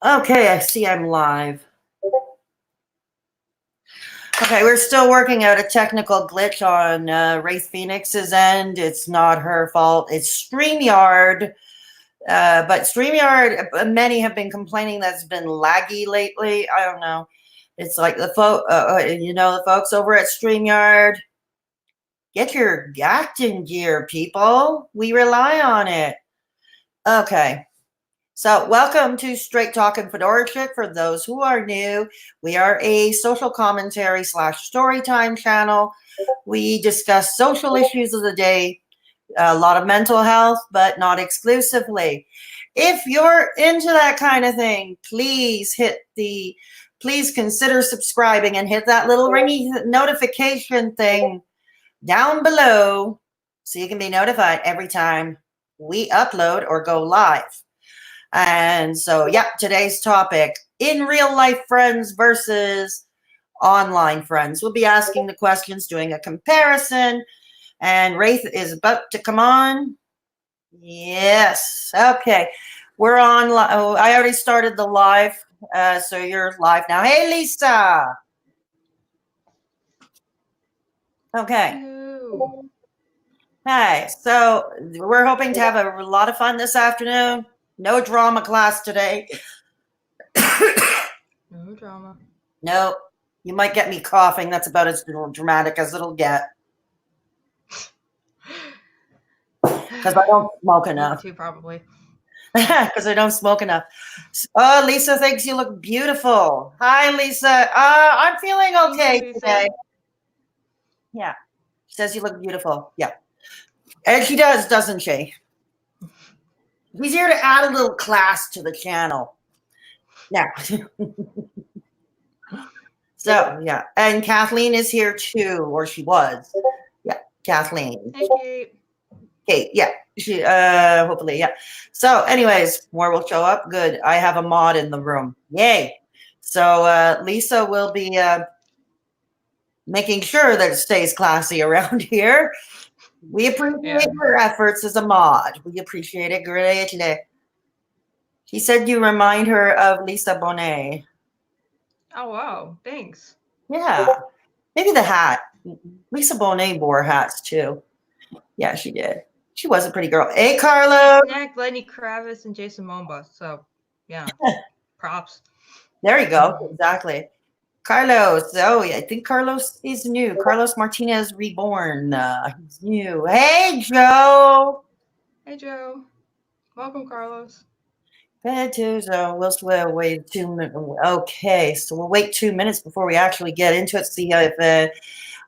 Okay, I see I'm live. Okay, we're still working out a technical glitch on Wraith Phoenix's end. It's not her fault. It's StreamYard. But StreamYard, many have been complaining that's been laggy lately. I don't know. It's like the the folks over at StreamYard. Get your acting gear, people. We rely on it. Okay. So welcome to Straight Talkin' Fedora Chick. For those who are new, we are a social commentary / storytime channel. We discuss social issues of the day, a lot of mental health, but not exclusively. If you're into that kind of thing, please consider subscribing and hit that little ringy notification thing down below so you can be notified every time we upload or go live. And so, today's topic, in real life friends versus online friends. We'll be asking the questions, doing a comparison, and Wraith is about to come on. Yes. Okay. We're on. I already started the live, so you're live now. Hey, Lisa. Okay. Hello. Hey, so we're hoping to have a lot of fun this afternoon. No drama class today. No drama. No, you might get me coughing. That's about as dramatic as it'll get. Because I don't smoke enough. Me too, probably. Because I don't smoke enough. Oh, Lisa thinks you look beautiful. Hi, Lisa. I'm feeling okay today. Yeah. She says you look beautiful. Yeah. And she does, doesn't she? He's here to add a little class to the channel. Now. So, yeah. And Kathleen is here too, or she was. Yeah, Kathleen. Hey, Kate. Kate, yeah. She hopefully, yeah. So, anyways, more will show up. Good. I have a mod in the room. Yay. So Lisa will be making sure that it stays classy around here. We appreciate her efforts as a mod. We appreciate it greatly. She said you remind her of Lisa Bonet. Oh, wow. Thanks. Yeah. Maybe the hat. Lisa Bonet wore hats too. Yeah, she did. She was a pretty girl. Hey, Carlos. Snack, Lenny Kravitz, and Jason Momoa. So, yeah. Props. There you go. Exactly. Carlos. Oh, yeah. I think Carlos is new. Carlos Martinez Reborn. He's new. Hey, Joe. Hey, Joe. Welcome, Carlos. We'll wait 2 minutes. Okay, so we'll wait 2 minutes before we actually get into it. See if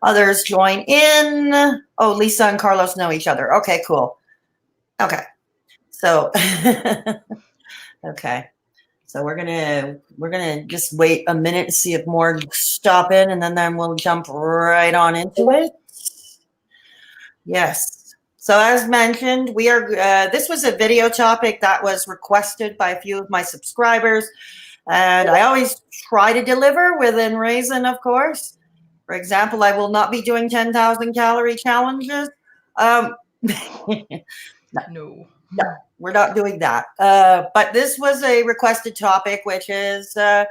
others join in. Oh, Lisa and Carlos know each other. Okay, cool. Okay, so okay, so we're gonna just wait a minute to see if more stop in, and then we'll jump right on into it. Yes. So as mentioned, we are. This was a video topic that was requested by a few of my subscribers, and I always try to deliver within reason, of course. For example, I will not be doing 10,000 calorie challenges. No, we're not doing that. But this was a requested topic, which is, I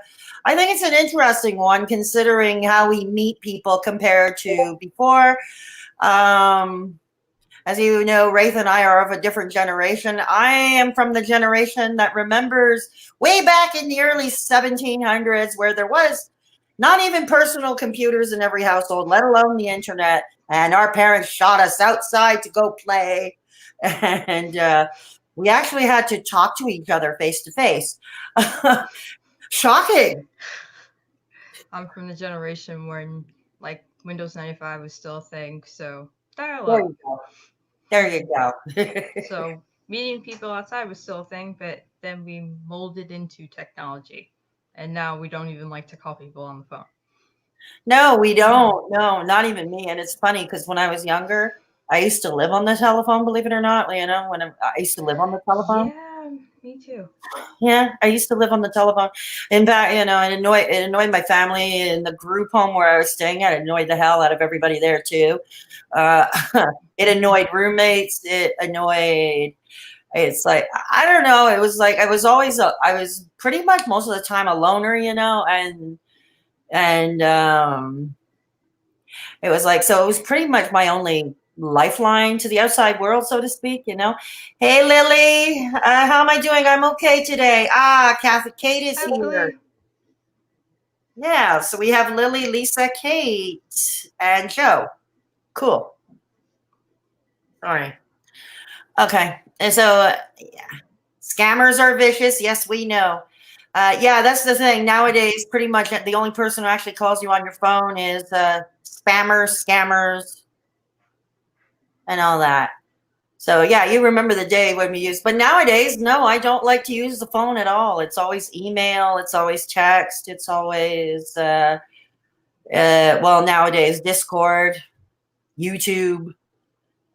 think it's an interesting one, considering how we meet people compared to before. As you know, Wraith and I are of a different generation. I am from the generation that remembers way back in the early 1700s where there was not even personal computers in every household, let alone the internet. And our parents shot us outside to go play. And we actually had to talk to each other face to face. Shocking. I'm from the generation when, like, Windows 95 was still a thing, so dial-up. There you go. So meeting people outside was still a thing, but then we molded into technology. And now we don't even like to call people on the phone. No, we don't. No, not even me. And it's funny because when I was younger, I used to live on the telephone, believe it or not, Lena, when I used to live on the telephone. Yeah, me too. Yeah, I used to live on the telephone. In fact, it annoyed my family in the group home where I was staying at. It annoyed the hell out of everybody there too. It annoyed roommates. It annoyed It's like, I don't know. It was like, I was always, I was pretty much most of the time a loner, and it was like, so it was pretty much my only lifeline to the outside world, so to speak. Hey, Lily, how am I doing? I'm okay today. Kate is Hi, here. Lily. Yeah, so we have Lily, Lisa, Kate, and Joe. Cool. All right. Okay. And so, yeah, scammers are vicious. Yes, we know. Yeah, that's the thing. Nowadays, pretty much the only person who actually calls you on your phone is spammers, scammers, and all that. So, yeah, you remember the day when we used, but nowadays, no, I don't like to use the phone at all. It's always email, it's always text, it's always, well, nowadays, Discord, YouTube.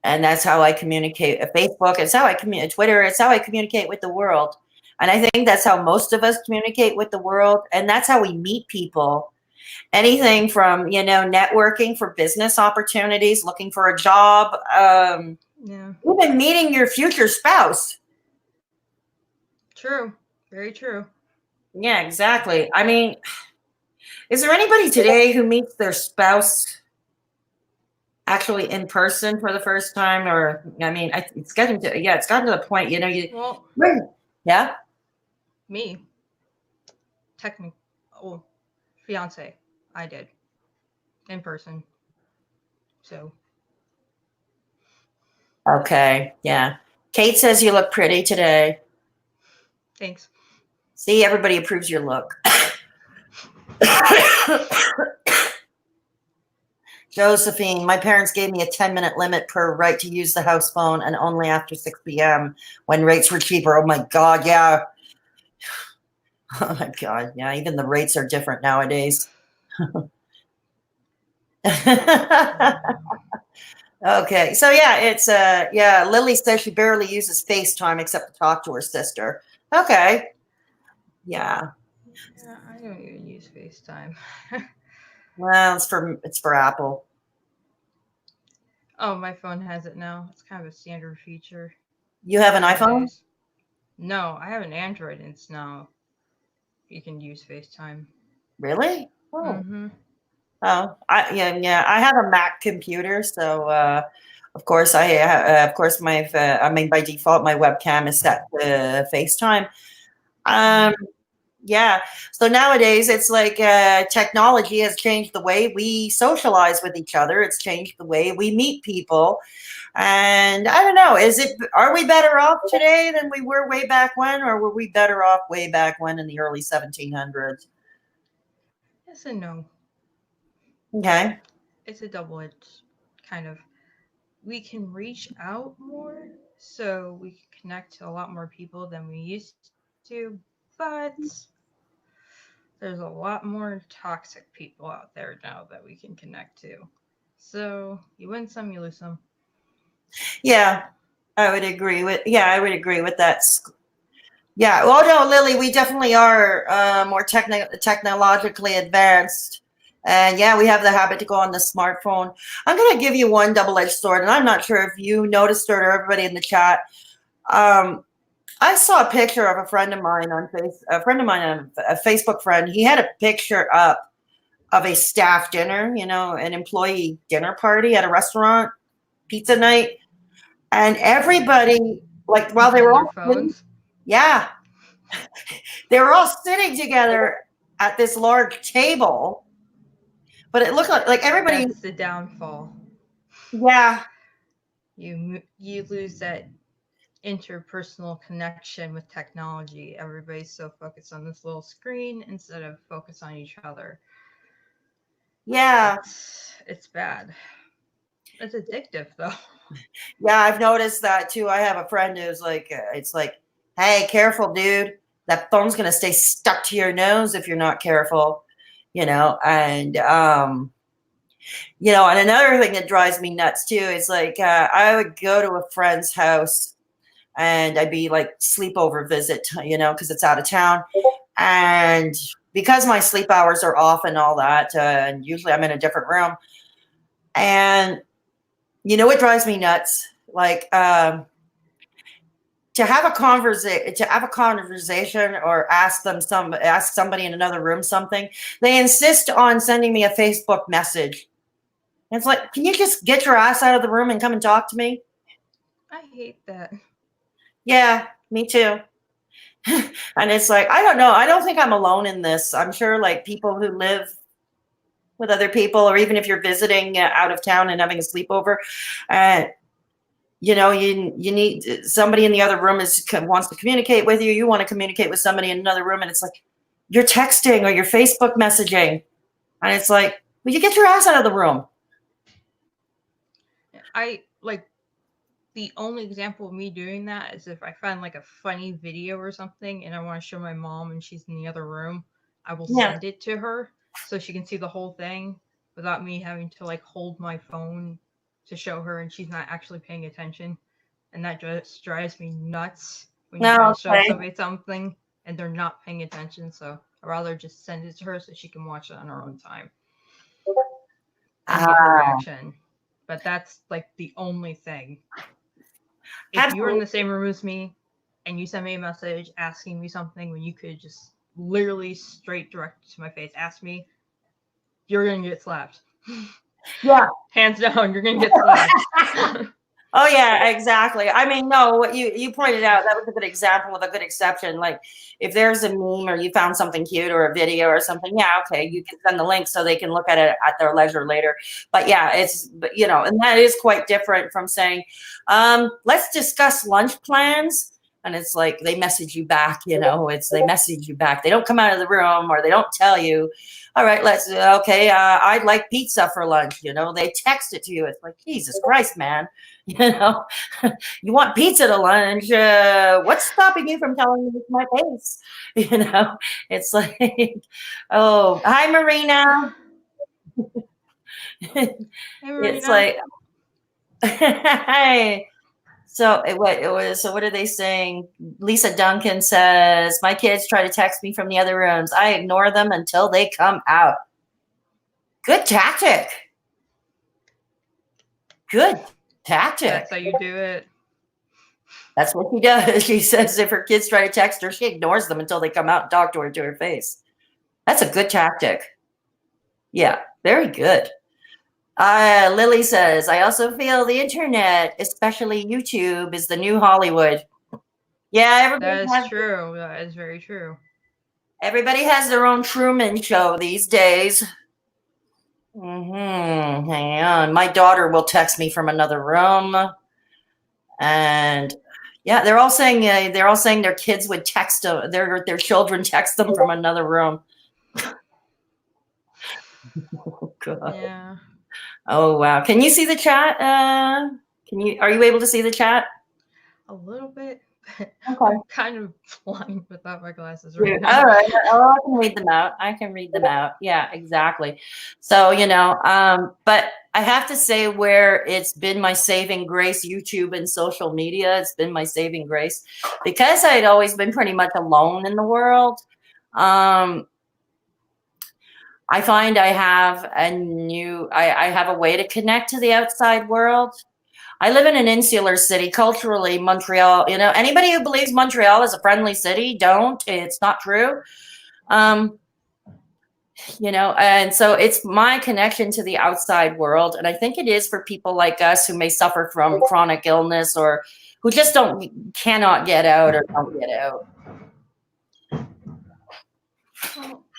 And that's how I communicate. Facebook, it's how I communicate. Twitter, it's how I communicate with the world. And I think that's how most of us communicate with the world. And that's how we meet people. Anything from, networking for business opportunities, looking for a job, Yeah. even meeting your future spouse. True. Very true. Yeah, exactly. I mean, is there anybody today who meets their spouse actually in person for the first time? Or, I mean, it's gotten to the point, Well, yeah. me, fiance, I did in person. So Okay, yeah. Kate says you look pretty today. thanks. See, everybody approves your look. Josephine, my parents gave me a 10-minute limit per right to use the house phone and only after 6 p.m. when rates were cheaper. Oh my God, yeah. Oh my God, yeah. Even the rates are different nowadays. Okay, so yeah, it's yeah. Lily says she barely uses FaceTime except to talk to her sister. Okay, yeah. Yeah, I don't even use FaceTime. Well, it's for Apple. Oh, my phone has it now. It's kind of a standard feature You have an iPhone? nowadays. No, I have an Android and it's now you can use FaceTime. Really? Oh, Mm-hmm. yeah. I have a Mac computer, so of course I mean by default my webcam is set to FaceTime. Um, yeah. So nowadays it's like technology has changed the way we socialize with each other. It's changed the way we meet people. And I don't know, are we better off today than we were way back when, or were we better off way back when in the early 1700s? Yes and no. Okay. It's a double-edged kind of. We can reach out more, so we can connect to a lot more people than we used to, but there's a lot more toxic people out there now that we can connect to. So you win some, you lose some. Yeah, I would agree with that. Yeah. Well, no, Lily, we definitely are more technologically advanced. And yeah, we have the habit to go on the smartphone. I'm going to give you one double-edged sword, and I'm not sure if you noticed it or everybody in the chat. Um, I saw a picture of a friend of mine a Facebook friend. He had a picture up of a staff dinner, an employee dinner party at a restaurant, pizza night. And everybody, like, while they On were their all sitting, phones. yeah, they were all sitting together at this large table, but it looked like everybody, That's the downfall. yeah, You lose that interpersonal connection with technology. Everybody's so focused on this little screen instead of focus on each other. yeah, It's bad. It's addictive though. yeah. I've noticed that too. I have a friend who's like, it's like, hey, careful, dude. That phone's gonna stay stuck to your nose if you're not careful, and another thing that drives me nuts too is like I would go to a friend's house and I'd be like sleepover visit, because it's out of town. And because my sleep hours are off and all that, and usually I'm in a different room. And what drives me nuts? Like, to have a conversation or ask somebody in another room something, they insist on sending me a Facebook message. It's like, can you just get your ass out of the room and come and talk to me? I hate that. Yeah, me too. And it's like, I don't know. I don't think I'm alone in this. I'm sure like people who live with other people, or even if you're visiting out of town and having a sleepover, uh, you know, you need somebody in the other room wants to communicate with you. You want to communicate with somebody in another room, and it's like you're texting or you're Facebook messaging, and it's like, well, you get your ass out of the room. I like the only example of me doing that is if I find like a funny video or something and I want to show my mom and she's in the other room, I will Yeah. send it to her so she can see the whole thing without me having to like hold my phone to show her and she's not actually paying attention. And that just drives me nuts when you try No, to show okay. somebody something and they're not paying attention. So I'd rather just send it to her so she can watch it on her own time and get her reaction. But that's like the only thing. If you're in the same room as me and you send me a message asking me something when you could just literally straight direct to my face ask me, you're gonna get slapped. Yeah. Hands down, you're gonna get slapped. Oh yeah, exactly. I mean, no, what you pointed out, that was a good example with a good exception. Like if there's a meme or you found something cute or a video or something, yeah, okay, you can send the link so they can look at it at their leisure later. But yeah, you know, and that is quite different from saying, let's discuss lunch plans. And it's like they message you back, you know, they message you back. They don't come out of the room or they don't tell you, all right, I'd like pizza for lunch. You know, they text it to you. It's like, Jesus Christ, man. You know, you want pizza to lunch. What's stopping you from telling me it's my face? You know, it's like, oh, hi, Marina. Hey, It's Marina. like, hey. So what are they saying? Lisa Duncan says, my kids try to text me from the other rooms. I ignore them until they come out. Good tactic. Good tactic. That's how you do it. That's what she does. She says if her kids try to text her, she ignores them until they come out and talk to her face. That's a good tactic. Yeah, very good. Lily says, I also feel the internet, especially YouTube, is the new Hollywood. Yeah, That is true. That is very true. Everybody has their own Truman Show these days. Hang on. My daughter will text me from another room. And yeah, they're all saying their kids would text their children text them from another room. Oh God. Yeah. Oh wow. Can you see the chat? Are you able to see the chat? A little bit. Okay. I'm kind of blind without my glasses right now. All right. Oh, I can read them out. Yeah, exactly. So, you know, but I have to say where it's been my saving grace, YouTube and social media, it's been my saving grace because I had always been pretty much alone in the world. I find I have I have a way to connect to the outside world. I live in an insular city. Culturally, Montreal, you know, anybody who believes Montreal is a friendly city, don't. It's not true. You know, and so it's my connection to the outside world. And I think it is for people like us who may suffer from chronic illness or who just cannot get out or don't get out.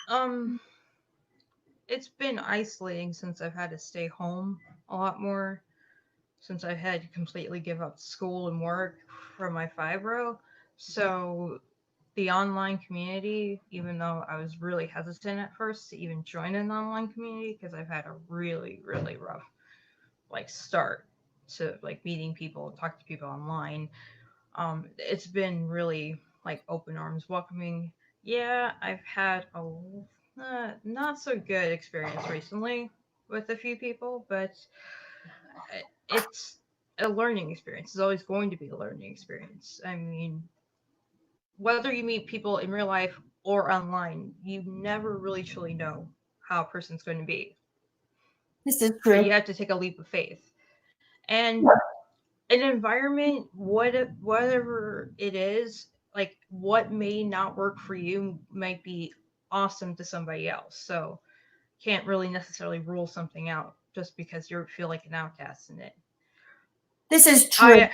Well, it's been isolating since I've had to stay home a lot more, since I've had to completely give up school and work for my fibro. So the online community, even though I was really hesitant at first to even join an online community because I've had a really, really rough like start to like meeting people and talking to people online. It's been really like open arms welcoming. Yeah, I've had a not so good experience recently with a few people, but it's a learning experience. It's always going to be a learning experience. I mean, whether you meet people in real life or online, you never really truly know how a person's going to be. This is So true. you have to take a leap of faith. And an environment, whatever it is, like what may not work for you might be awesome to somebody else. So can't really necessarily rule something out just because you feel like an outcast in it. This is true.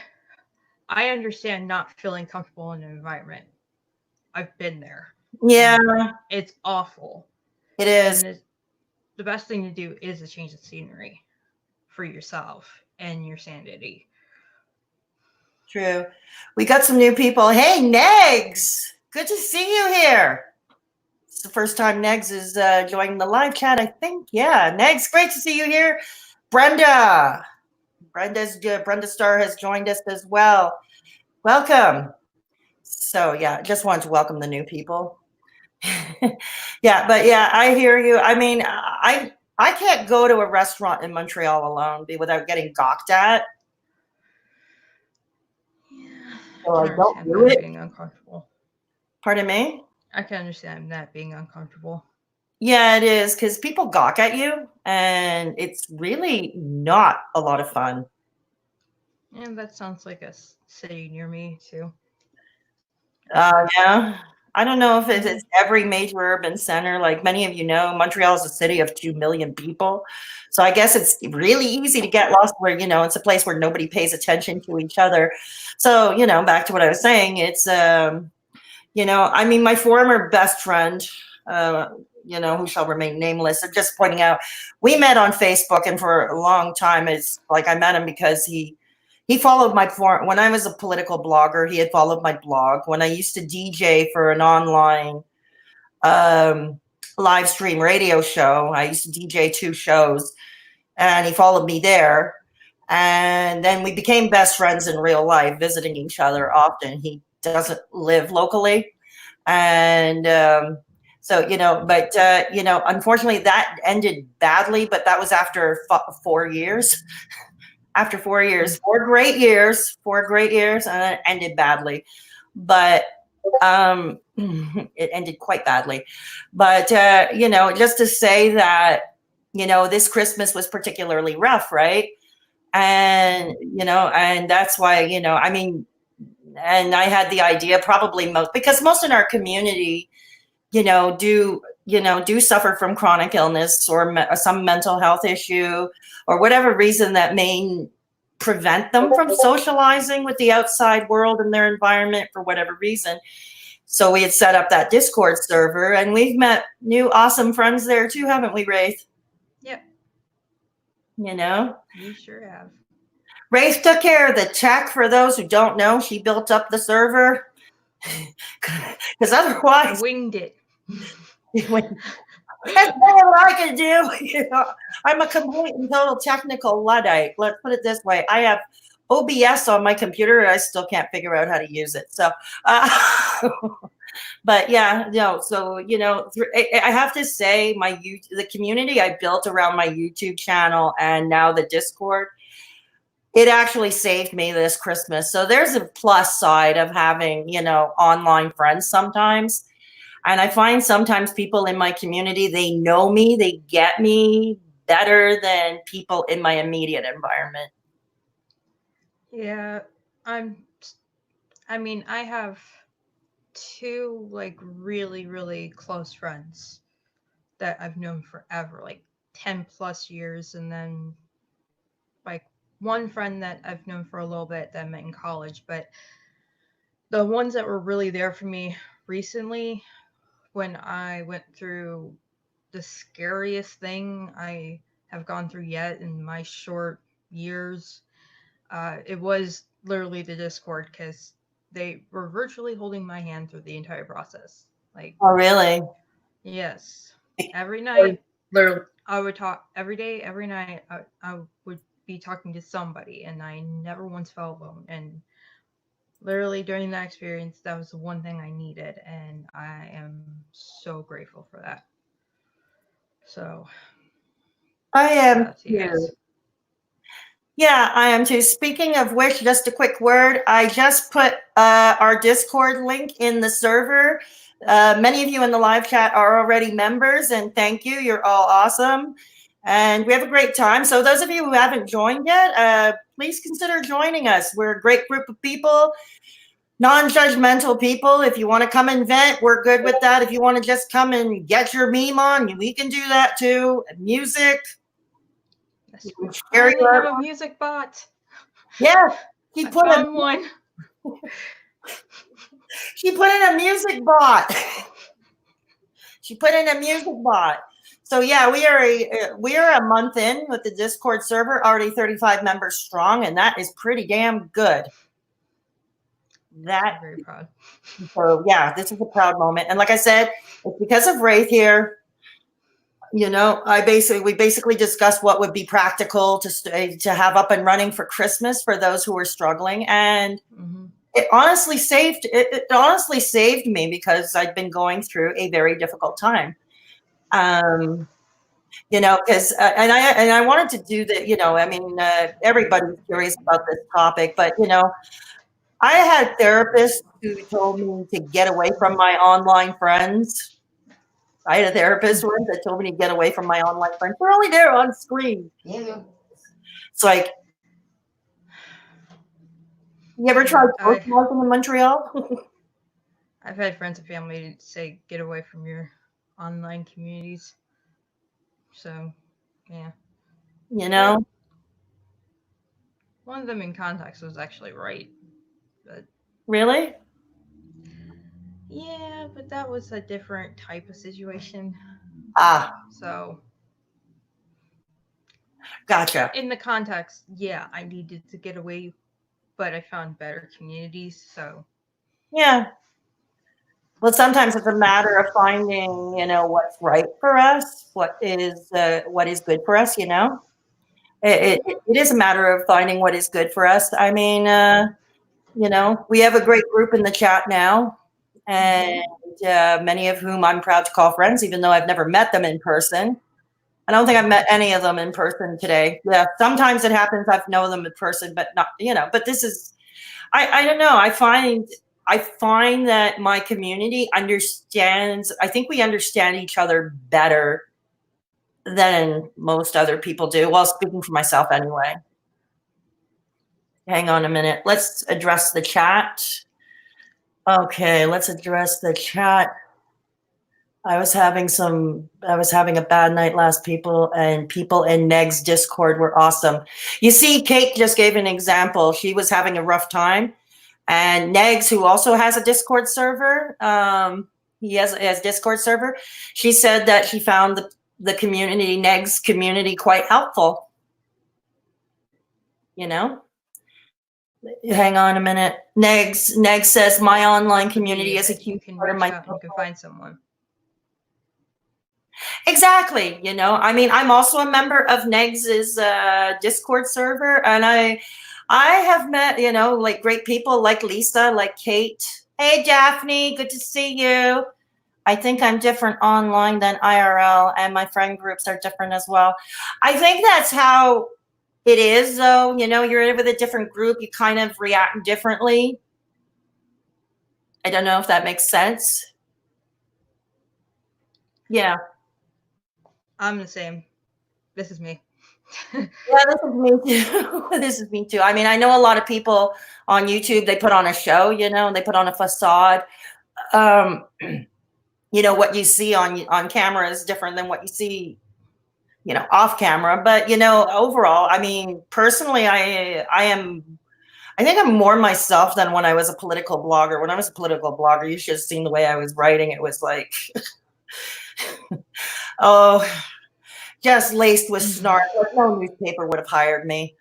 I understand not feeling comfortable in an environment. I've been there. Yeah, It's awful. it is. And the best thing to do is to change the scenery for yourself and your sanity. True. We got some new people. Hey, Negs. Good to see you here. It's the first time Negs is joining the live chat, I think. Yeah, Negs, great to see you here. Brenda. Brenda Starr has joined us as well. Welcome. So yeah, just wanted to welcome the new people. Yeah, but yeah, I hear you. I mean, I can't go to a restaurant in Montreal alone without getting gawked at. Yeah, So I I can don't understand do that it. being uncomfortable. Pardon me? I can understand that being uncomfortable. Yeah, it is, because people gawk at you, and it's really not a lot of fun. And that sounds like a city near me too. Yeah. I don't know if it's every major urban center. Like many of you know, Montreal is a city of 2 million people. So I guess it's really easy to get lost where, it's a place where nobody pays attention to each other. So, back to what I was saying, it's, I mean, my former best friend, who shall remain nameless, I'm just pointing out, we met on Facebook, and for a long time, it's like I met him because he followed my when I was a political blogger. He had followed my blog when I used to DJ for an online live stream radio show. I used to DJ 2 shows, and he followed me there. And then we became best friends in real life, visiting each other often. He doesn't live locally. And so, but, unfortunately that ended badly, but that was after 4 years. After 4 years, 4 great years, and then it ended badly. But it ended quite badly. But, just to say that, this Christmas was particularly rough, right? And, and that's why, I mean, and I had the idea probably because most in our community, do suffer from chronic illness or some mental health issue or whatever reason that may prevent them from socializing with the outside world and their environment for whatever reason. So we had set up that Discord server, and we've met new awesome friends there too, haven't we, Wraith? Yep. We sure have. Wraith took care of the tech. For those who don't know, she built up the server. Because otherwise, I winged it. That's what I can do. I'm a complete and total technical Luddite. Let's put it this way. I have OBS on my computer, and I still can't figure out how to use it. So, but yeah, no. So I have to say, the community I built around my YouTube channel and now the Discord, it actually saved me this Christmas. So there's a plus side of having online friends sometimes. And I find sometimes people in my community, they know me, they get me better than people in my immediate environment. Yeah, I have 2 like really, really close friends that I've known forever, like 10 plus years. And then like one friend that I've known for a little bit that I met in college. But the ones that were really there for me recently, when I went through the scariest thing I have gone through yet in my short years, it was literally the Discord, because they were virtually holding my hand through the entire process. Like, oh, really? Yes. Every night, Literally. I would talk every day, every night. I would be talking to somebody, and I never once felt alone. And literally during that experience, that was the one thing I needed, and I am so grateful for that. So, I am shout out to you guys. Yeah, I am too. Speaking of which, just a quick word. I just put our Discord link in the server. Many of you in the live chat are already members, and thank you. You're all awesome. and we have a great time. So those of you who haven't joined yet, please consider joining us. We're a great group of people, non-judgmental people. If you want to come and vent, we're good with that. If you want to just come and get your meme on, we can do that too. Music. Yes, We we share finally have your- a music bot. Yeah, I found one. she put in a music bot. She put in a music bot. So yeah, we are a month in with the Discord server, already 35 members strong, and that is pretty damn good. I'm very proud. So yeah, this is a proud moment. And like I said, it's because of Wraith here. You know, we basically discussed what would be practical to have up and running for Christmas for those who were struggling, and it honestly saved me because I'd been going through a very difficult time. You know, because and I wanted to do that. You know, I mean, everybody's curious about this topic, but you know, I had therapists who told me to get away from my online friends. I had a therapist once that told me to get away from my online friends. We're only there on screen. It's like, you ever tried socializing in Montreal? I've had friends and family say, get away from your online communities. So, yeah. You know? One of them in context was actually right. But really? Yeah, but that was a different type of situation. So. Gotcha. In the context, yeah, I needed to get away, but I found better communities, so. Yeah. Well, sometimes it's a matter of finding, you know, what's right for us, what is good for us, you know? It is a matter of finding what is good for us. I mean, you know, we have a great group in the chat now, and many of whom I'm proud to call friends, even though I've never met them in person. I don't think I've met any of them in person today. Yeah, sometimes it happens I've known them in person, but not, you know, but this is, I don't know. I find that my community understands, I think we understand each other better than most other people do. Well, speaking for myself anyway. Hang on a minute. Let's address the chat. Okay, let's address the chat. I was having a bad night last, people in Meg's Discord were awesome. You see, Kate just gave an example. She was having a rough time. And Negs, who also has a Discord server, he has Discord server. She said that she found the community, Negs community, quite helpful. You know? Hang on a minute. Negs says my online community is a huge part of my. You can find someone. Exactly. You know, I mean, I'm also a member of Negs's Discord server, and I have met, you know, like great people like Lisa, like Kate. Hey, Daphne, good to see you. I think I'm different online than IRL, and my friend groups are different as well. I think that's how it is, though. You know, you're with a different group, you kind of react differently. I don't know if that makes sense. Yeah. I'm the same. This is me. Yeah, this is me too. This is me too. I mean, I know a lot of people on YouTube, they put on a show, you know, they put on a facade. You know, what you see on camera is different than what you see, you know, off camera. But, you know, overall, I mean, personally, I think I'm more myself than when I was a political blogger. When I was a political blogger, you should have seen the way I was writing. It was like, oh, just laced with snark. Like no newspaper would have hired me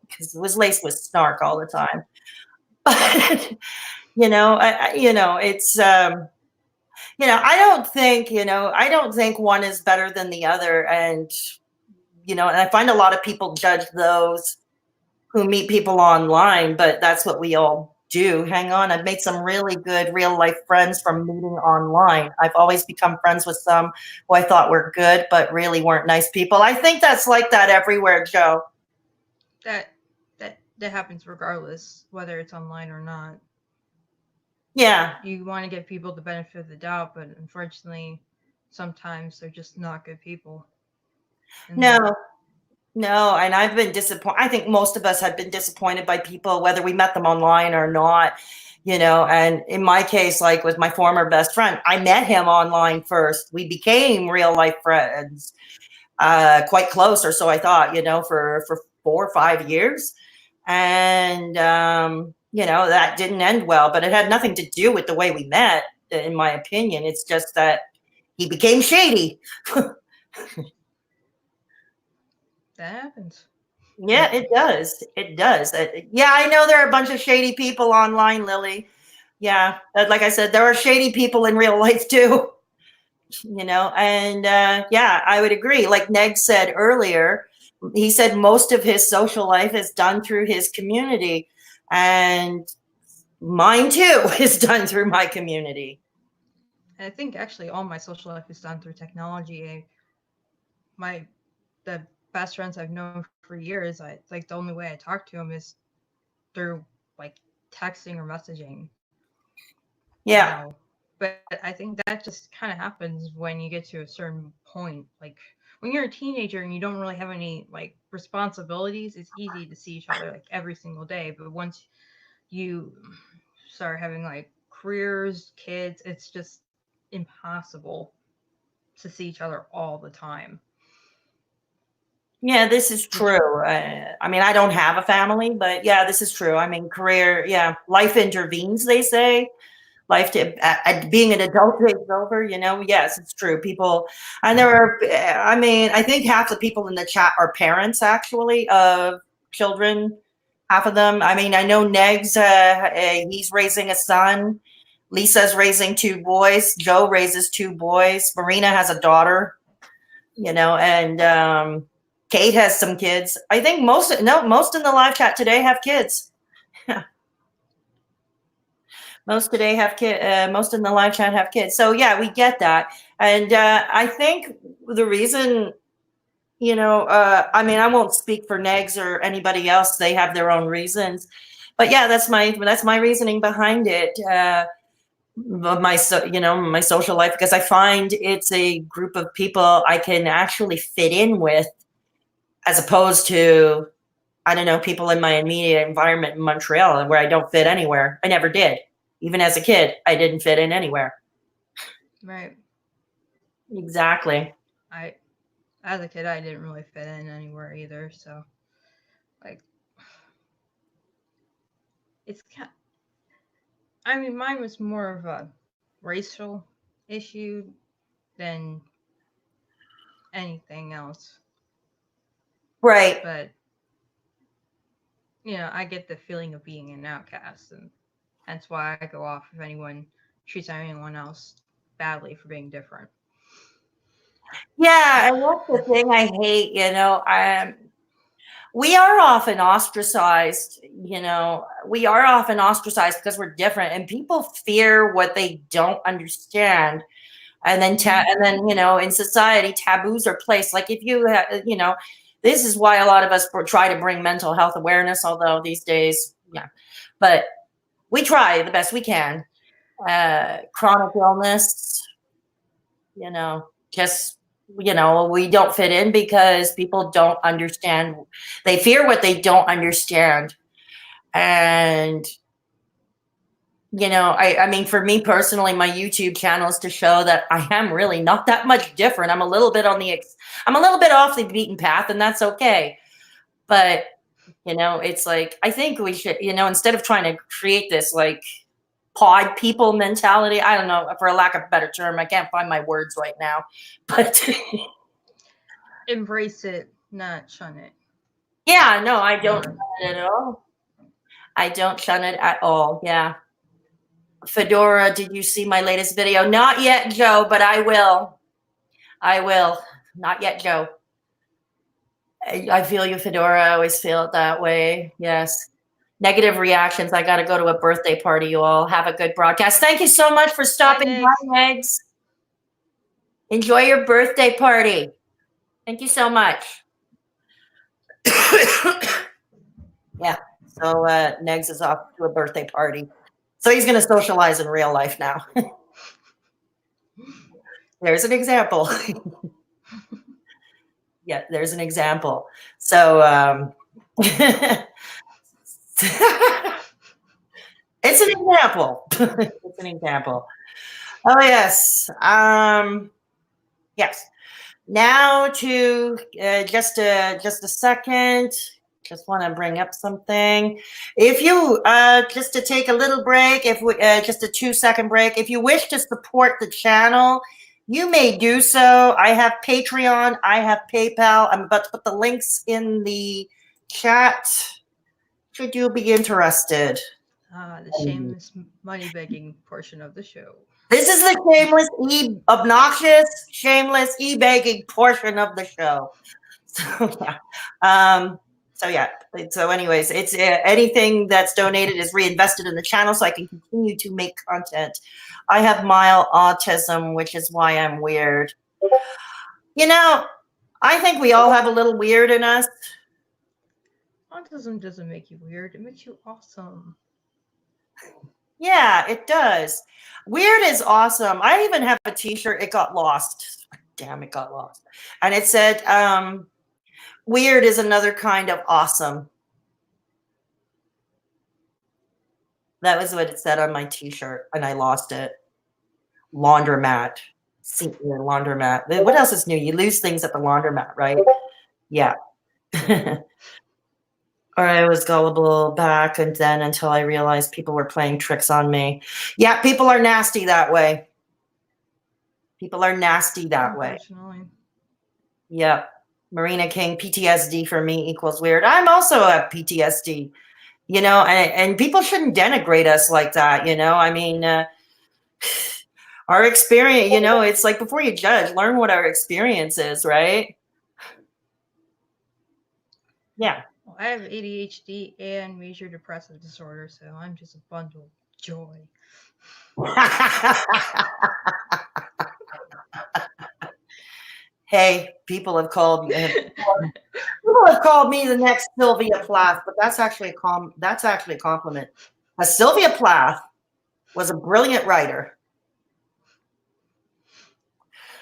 because it was laced with snark all the time. But you know, it's you know, I don't think one is better than the other, and you know, and I find a lot of people judge those who meet people online, but that's what we all do. Hang on, I've made some really good real life friends from meeting online. I've always become friends with some who I thought were good, but really weren't nice people. I think that's like that everywhere, Joe. That happens regardless, whether it's online or not. Yeah. You want to give people the benefit of the doubt, but unfortunately, sometimes they're just not good people. And No, no, and I've been disappointed. I think most of us have been disappointed by people, whether we met them online or not, you know. And in my case, like with my former best friend, I met him online first. We became real life friends, quite close, or so I thought, you know, for 4 or 5 years. And, you know, that didn't end well, but it had nothing to do with the way we met, in my opinion. It's just that he became shady. that happens. Yeah, it does. It does. Yeah, I know there are a bunch of shady people online, Lily. Yeah, like I said, there are shady people in real life too. You know, and yeah, I would agree. Like Neg said earlier, he said most of his social life is done through his community, and mine too is done through my community. I think actually all my social life is done through technology. My the best friends I've known for years, like the only way I talk to them is through like texting or messaging Yeah. now. But I think that just kind of happens when you get to a certain point. Like when you're a teenager and you don't really have any like responsibilities, it's easy to see each other like every single day. But once you start having like careers, kids, it's just impossible to see each other all the time. Yeah, this is Which true. I mean, I don't have a family, but yeah, this is true. I mean, career, yeah, life intervenes, they say. Life to being an adult takes over, you know. Yes, it's true. People, and there are, I mean, I think half the people in the chat are parents actually of children. Half of them. I mean, I know Negs, he's raising a son. Lisa's raising 2 boys. Joe raises 2 boys. Marina has a daughter, you know, and Kate has some kids. I think most, no, most in the live chat today have kids. Most today have kid. Most in the live chat have kids. So yeah, we get that, and I think the reason, you know, I mean, I won't speak for Negs or anybody else. They have their own reasons, but yeah, that's my reasoning behind it. You know, my social life, because I find it's a group of people I can actually fit in with, as opposed to, I don't know, people in my immediate environment in Montreal where I don't fit anywhere. I never did. Even as a kid, I didn't fit in anywhere. right, Exactly. I as a kid I didn't really fit in anywhere either. So like it's kind. I mean, mine was more of a racial issue than anything else. Right. But you know, I get the feeling of being an outcast, and that's why I go off if anyone treats anyone else badly for being different. Yeah, and that's the thing I hate, you know. We are often ostracized, you know. We are often ostracized because we're different, and people fear what they don't understand. And then, and then, you know, in society, taboos are placed. Like if you, you know, this is why a lot of us try to bring mental health awareness. Although these days, yeah, but we try the best we can. Chronic illness, you know, just, you know, we don't fit in because people don't understand. They fear what they don't understand. And, you know, I mean, for me personally, my YouTube channel is to show that I am really not that much different. I'm a little bit I'm a little bit off the beaten path, and that's okay. But, you know, it's like, I think we should, you know, instead of trying to create this like pod people mentality, I don't know, for a lack of a better term, I can't find my words right now, but Embrace it, not shun it. yeah, no, I don't shun Or it at all. I don't shun it at all. Yeah. Fedora, did you see my latest video? Not yet, Joe, but I will. I will. Not yet, Joe. I feel you, Fedora. I always feel it that way. Yes. Negative reactions. I got to go to a birthday party, you all. Have a good broadcast. Thank you so much for bye, stopping Nick. by, Megs. Enjoy your birthday party. Thank you so much. Yeah. So Negs is off to a birthday party. So he's going to socialize in real life now. There's an example. Yeah, there's an example. So it's an example. It's an example. Oh yes. Yes. Now to just a second. Just want to bring up something. If you just to take a little break, if we just a 2-second break, if you wish to support the channel, you may do so. I have Patreon, I have PayPal. I'm about to put the links in the chat. Should you be interested? The shameless money begging portion of the show. This is the shameless, obnoxious, shameless, begging portion of the show. So yeah. So yeah. So anyways, it's anything that's donated is reinvested in the channel so I can continue to make content. I have mild autism, which is why I'm weird. You know, I think we all have a little weird in us. Autism doesn't make you weird. It makes you awesome. Yeah, it does. Weird is awesome. I even have a t-shirt. It got lost. Damn, it got lost. And it said, weird is another kind of awesome. That was what it said on my t-shirt, and I lost it. Laundromat. See, laundromat. What else is new? You lose things at the laundromat, right? Yeah. Or I was gullible back and then until I realized people were playing tricks on me. Yeah, people are nasty that way. People are nasty that way. Yep. Marina King, PTSD for me equals weird. I'm also a PTSD, you know, and people shouldn't denigrate us like that, you know. I mean, our experience, you know, it's like before you judge, learn what our experience is, right? Yeah. Well, I have ADHD and major depressive disorder, so I'm just a bundle of joy. Hey, people have called me the next Sylvia Plath, but that's actually a compliment. Sylvia Plath was a brilliant writer.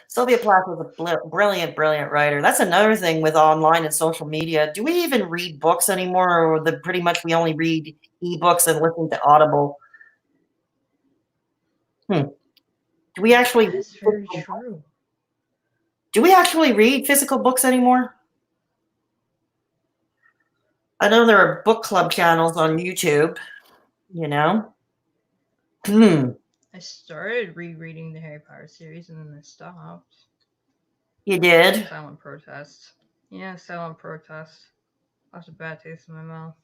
Sylvia Plath was a brilliant writer. That's another thing with online and social media. Do we even read books anymore, or pretty much we only read ebooks and listen to Audible? Do we actually? That's very true. Do we actually read physical books anymore? I know there are book club channels on YouTube, you know. I started rereading the Harry Potter series and then I stopped. You did? Silent protest. Yeah, silent protest. Left a bad taste in my mouth.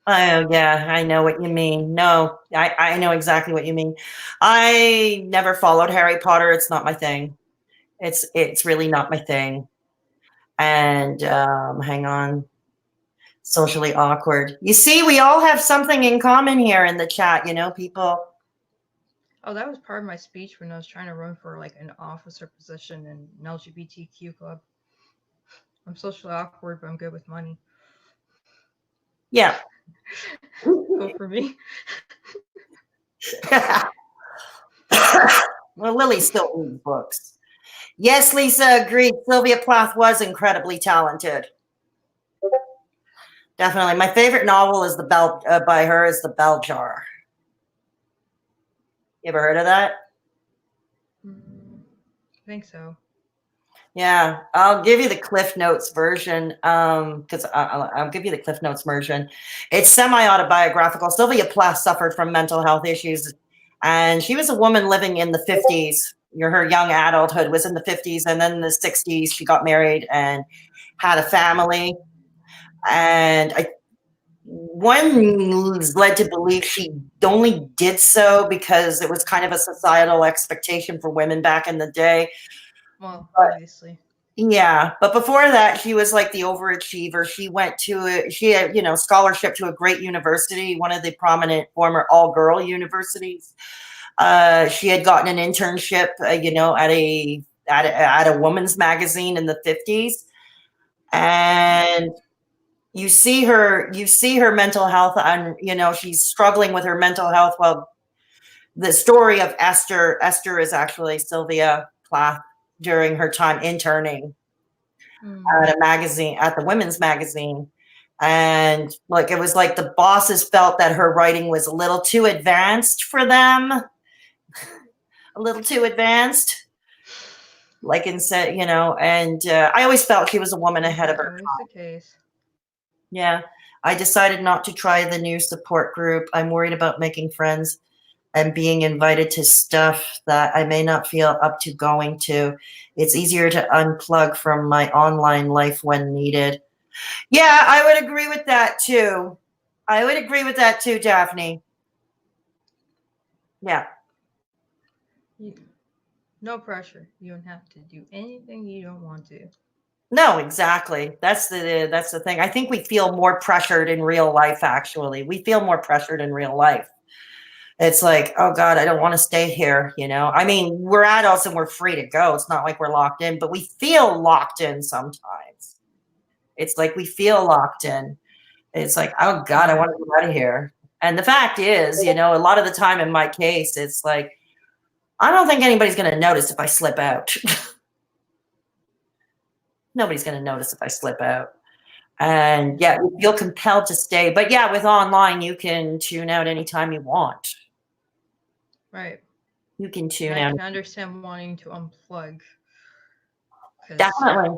Oh yeah, I know what you mean. No, I know exactly what you mean. I never followed Harry Potter. It's not my thing. It's really not my thing. And hang on. Socially awkward. You see, we all have something in common here in the chat, you know, people. Oh, that was part of my speech when I was trying to run for like an officer position in an LGBTQ club. I'm socially awkward, but I'm good with money. Yeah. Vote for me. Well, Lily still reads books. Yes, Lisa agreed. Sylvia Plath was incredibly talented. Definitely. My favorite novel is by her is The Bell Jar. You ever heard of that? I think so. Yeah, I'll give you the Cliff Notes version because I'll give you the Cliff Notes version. It's semi-autobiographical. Sylvia Plath suffered from mental health issues, and she was a woman living in the 50s. Her young adulthood was in the 50s, and then in the 60s, she got married and had a family. And one is led to believe she only did so because it was kind of a societal expectation for women back in the day. Well, obviously. Yeah, but before that, she was like the overachiever. She had, you know, scholarship to a great university, one of the prominent former all-girl universities. She had gotten an internship, you know, at a woman's magazine in the 50s, and you see her mental health, and you know she's struggling with her mental health. Well, the story of Esther is actually Sylvia Plath during her time interning. Mm. at a magazine, at the women's magazine. And like, it was like the bosses felt that her writing was a little too advanced for them, a little too advanced. Like instead, and I always felt she was a woman Is ahead of that her. always the case? Yeah. I decided not to try the new support group. I'm worried about making friends and being invited to stuff that I may not feel up to going to. It's easier to unplug from my online life when needed. Yeah, I would agree with that too. I would agree with that too, Daphne. Yeah. No pressure. You don't have to do anything you don't want to. No, exactly. That's the thing. I think we feel more pressured in real life, actually. We feel more pressured in real life. It's like, oh God, I don't want to stay here, I mean, we're adults and we're free to go. It's not like we're locked in, but we feel locked in sometimes. It's like we feel locked in. It's like, oh God, I want to get out of here. And the fact is, a lot of the time in my case, it's like, I don't think anybody's going to notice if I slip out. Nobody's going to notice if I slip out. And yeah, you feel compelled to stay. But yeah, with online, you can tune out anytime you want. Right. You can tune I out. can understand wanting to unplug. Definitely.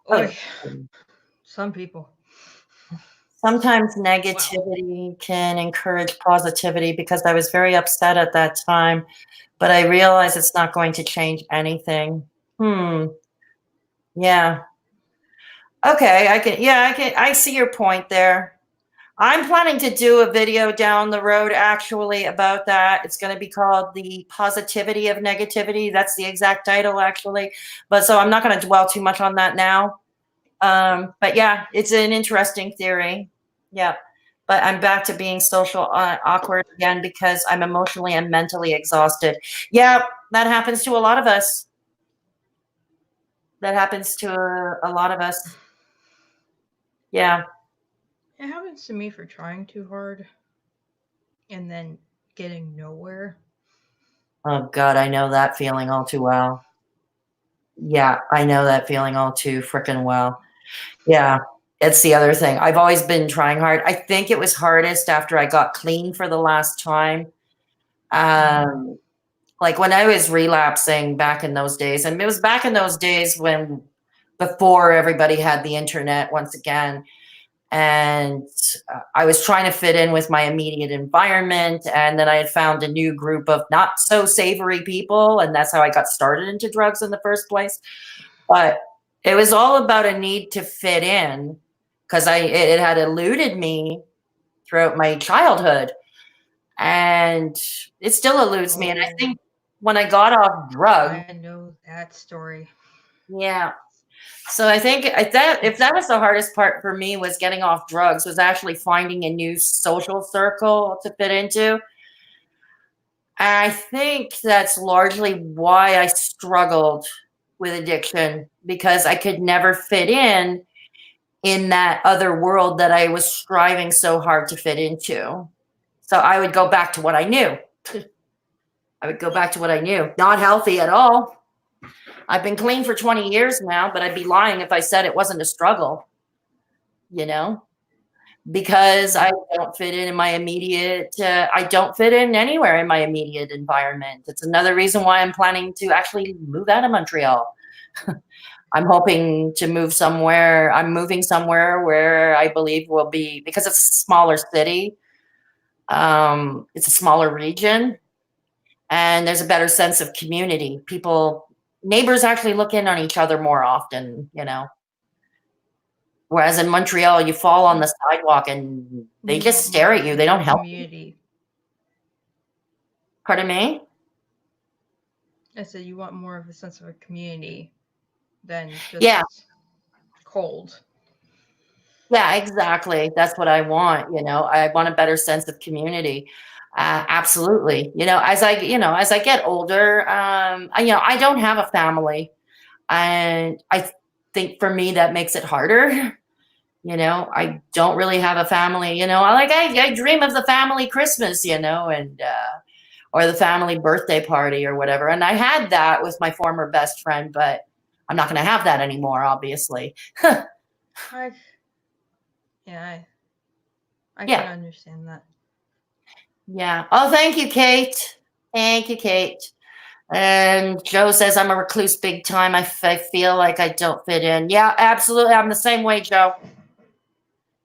Oh, some people. Sometimes negativity can encourage positivity because I was very upset at that time, but I realize it's not going to change anything. Yeah. Okay, I see your point there. I'm planning to do a video down the road actually about that. It's going to be called The Positivity of Negativity. That's the exact title actually. But so I'm not going to dwell too much on that now. But yeah, it's an interesting theory. Yeah. But I'm back to being social awkward again because I'm emotionally and mentally exhausted. Yeah, that happens to a lot of us. That happens to a lot of us. Yeah. It happens to me for trying too hard and then getting nowhere. Oh God, I know that feeling all too well. Yeah, I know that feeling all too freaking well. Yeah, it's the other thing. I've always been trying hard. I think it was hardest after I got clean for the last time. Like when I was relapsing back in those days, and it was back in those days when before everybody had the internet once again. And I was trying to fit in with my immediate environment. And then I had found a new group of not so savory people. And that's how I got started into drugs in the first place. But it was all about a need to fit in because it had eluded me throughout my childhood. And it still eludes me. And I think when I got off drugs, I know that story. yeah. So I think if that was the hardest part for me was getting off drugs, was actually finding a new social circle to fit into. And I think that's largely why I struggled with addiction because I could never fit in that other world that I was striving so hard to fit into. So I would go back to what I knew. I would go back to what I knew. Not healthy at all. I've been clean for 20 years now, but I'd be lying if I said it wasn't a struggle, because I don't fit in my immediate, I don't fit in anywhere in my immediate environment. It's another reason why I'm planning to actually move out of Montreal. I'm hoping to move somewhere. I'm moving somewhere where I believe will be, because it's a smaller city, it's a smaller region, and there's a better sense of community. Neighbors actually look in on each other more often. Whereas in Montreal, you fall on the sidewalk and they just stare at you. They don't help you. Community. Pardon me? I said you want more of a sense of a community than just Yeah. cold. Yeah, exactly. That's what I want. I want a better sense of community. Absolutely. As I get older, I don't have a family, and I think for me that makes it harder. I don't really have a family. I dream of the family Christmas, and or the family birthday party or whatever. And I had that with my former best friend, but I'm not going to have that anymore, obviously. I yeah, I can Yeah. understand that. Yeah. Oh, thank you, Kate. Thank you, Kate. And Joe says, I'm a recluse big time. I feel like I don't fit in. Yeah, absolutely. I'm the same way, Joe.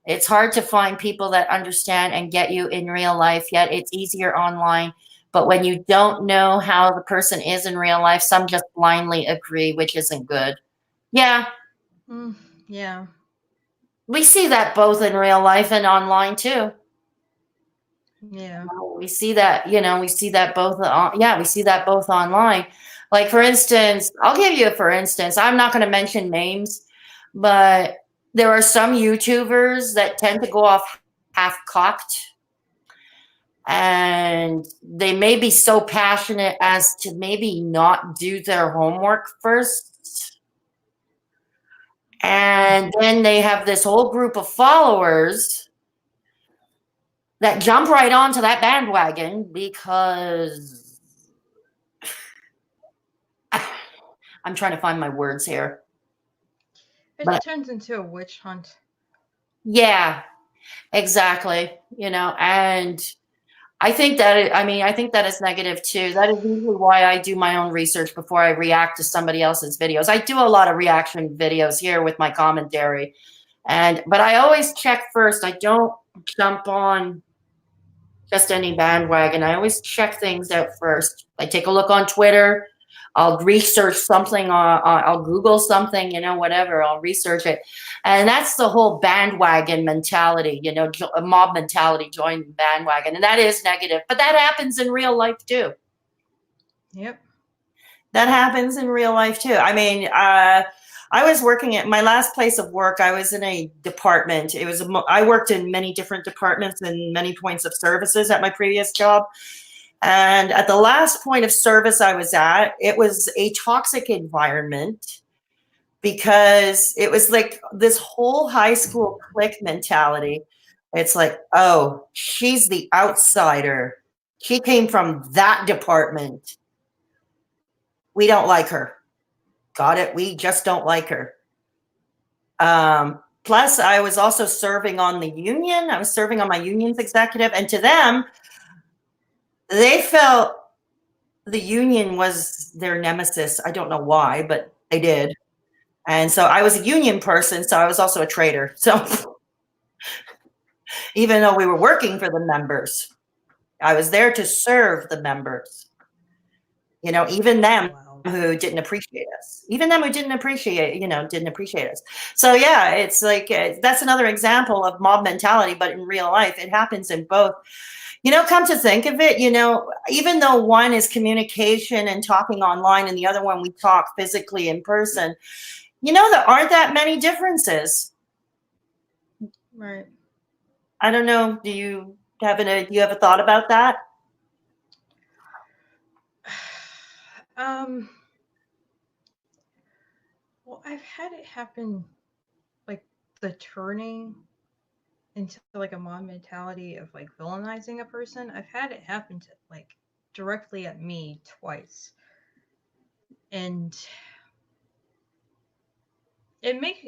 It's hard to find people that understand and get you in real life, yet it's easier online. But when you don't know how the person is in real life, some just blindly agree, which isn't good. Yeah, Yeah. we see that both in real life and online too. Yeah. We see that, we see that both. Yeah, we see that both online. Like, for instance, I'll give you a for instance. I'm not going to mention names, but there are some YouTubers that tend to go off half cocked, and they may be so passionate as to maybe not do their homework first. And then they have this whole group of followers that jump right onto that bandwagon because I'm trying to find my words here. It But turns into a witch hunt. yeah, exactly. And I think that is negative too. That is usually why I do my own research before I react to somebody else's videos. I do a lot of reaction videos here with my commentary. But I always check first. I don't jump on just any bandwagon. I always check things out first. I take a look on Twitter. I'll research something. I'll Google something, whatever. I'll research it. And that's the whole bandwagon mentality, a mob mentality, join the bandwagon. And that is negative. But that happens in real life too. Yep. That happens in real life too. I mean, I was working at my last place of work. I was in a department. I worked in many different departments and many points of services at my previous job. And at the last point of service I was at, it was a toxic environment because it was like this whole high school clique mentality. It's like, oh, she's the outsider. She came from that department. We don't like her. Got it? We just don't like her. Plus, I was also serving on the union. I was serving on my union's executive. And to them, they felt the union was their nemesis. I don't know why, but they did. And so I was a union person, so I was also a traitor. So even though we were working for the members, I was there to serve the members. Even them Wow. who didn't appreciate us, didn't appreciate us. So yeah, it's like that's another example of mob mentality, but in real life, it happens in both. Come to think of it, even though one is communication and talking online and the other one we talk physically in person, there aren't that many differences. Right. I don't know. Do you have a thought about that? Well, I've had it happen, like the turning into like a mob mentality of like villainizing a person. I've had it happen to like directly at me twice, and it makes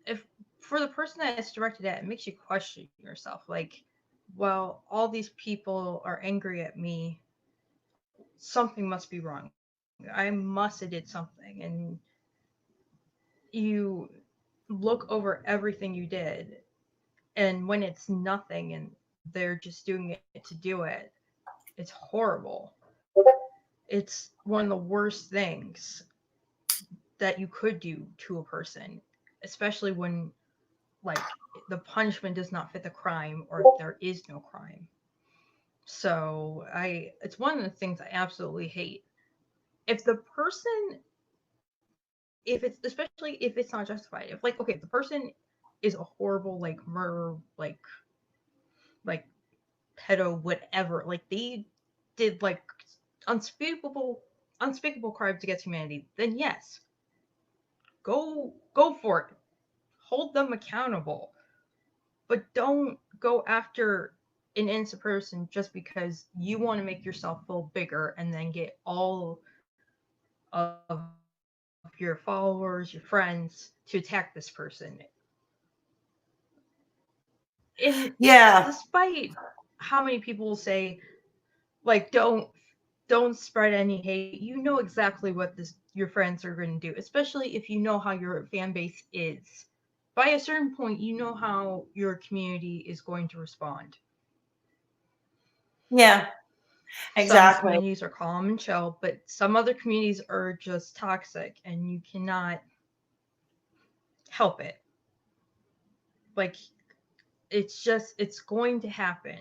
if for the person that it's directed at, it makes you question yourself. Like, well, all these people are angry at me. Something must be wrong. I must have did something, and you look over everything you did, and when it's nothing and they're just doing it to do it, it's horrible. It's one of the worst things that you could do to a person, especially when like the punishment does not fit the crime or there is no crime. So it's one of the things I absolutely hate. If the person, if it's especially if it's not justified, if like okay, if the person is a horrible like murder, like pedo whatever, like they did like unspeakable unspeakable crimes against humanity, then yes, go for it. Hold them accountable. But don't go after an innocent person just because you want to make yourself feel bigger and then get all of your followers, your friends, to attack this person. And Yeah. despite how many people will say, like, don't spread any hate, you know exactly what your friends are going to do, especially if you know how your fan base is. By a certain point, you know how your community is going to respond. Yeah. Some Exactly. communities are calm and chill, but some other communities are just toxic, and you cannot help it. Like, it's going to happen.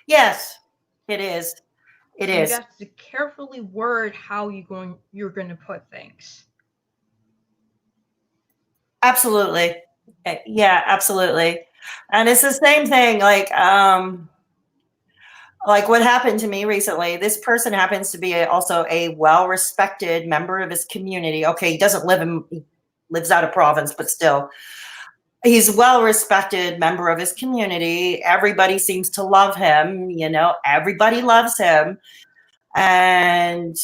Yes, it is. It And you is. have to carefully word how you're going to put things. Absolutely. Yeah, absolutely. And it's the same thing. Like what happened to me recently, this person happens to be also a well-respected member of his community. Okay, he doesn't he lives out of province, but still, he's a well-respected member of his community. Everybody seems to love him, everybody loves him. And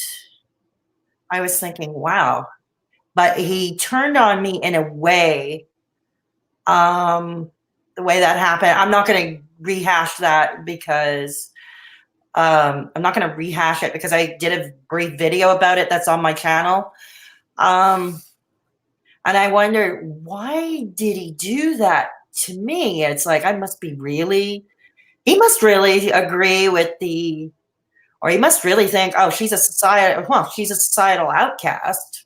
I was thinking, wow, but he turned on me in a way, the way that happened. I'm not going to rehash that because I'm not going to rehash it because I did a brief video about it that's on my channel. And I wonder, why did he do that to me? It's like, he must really agree with or he must really think, oh, she's a societal outcast.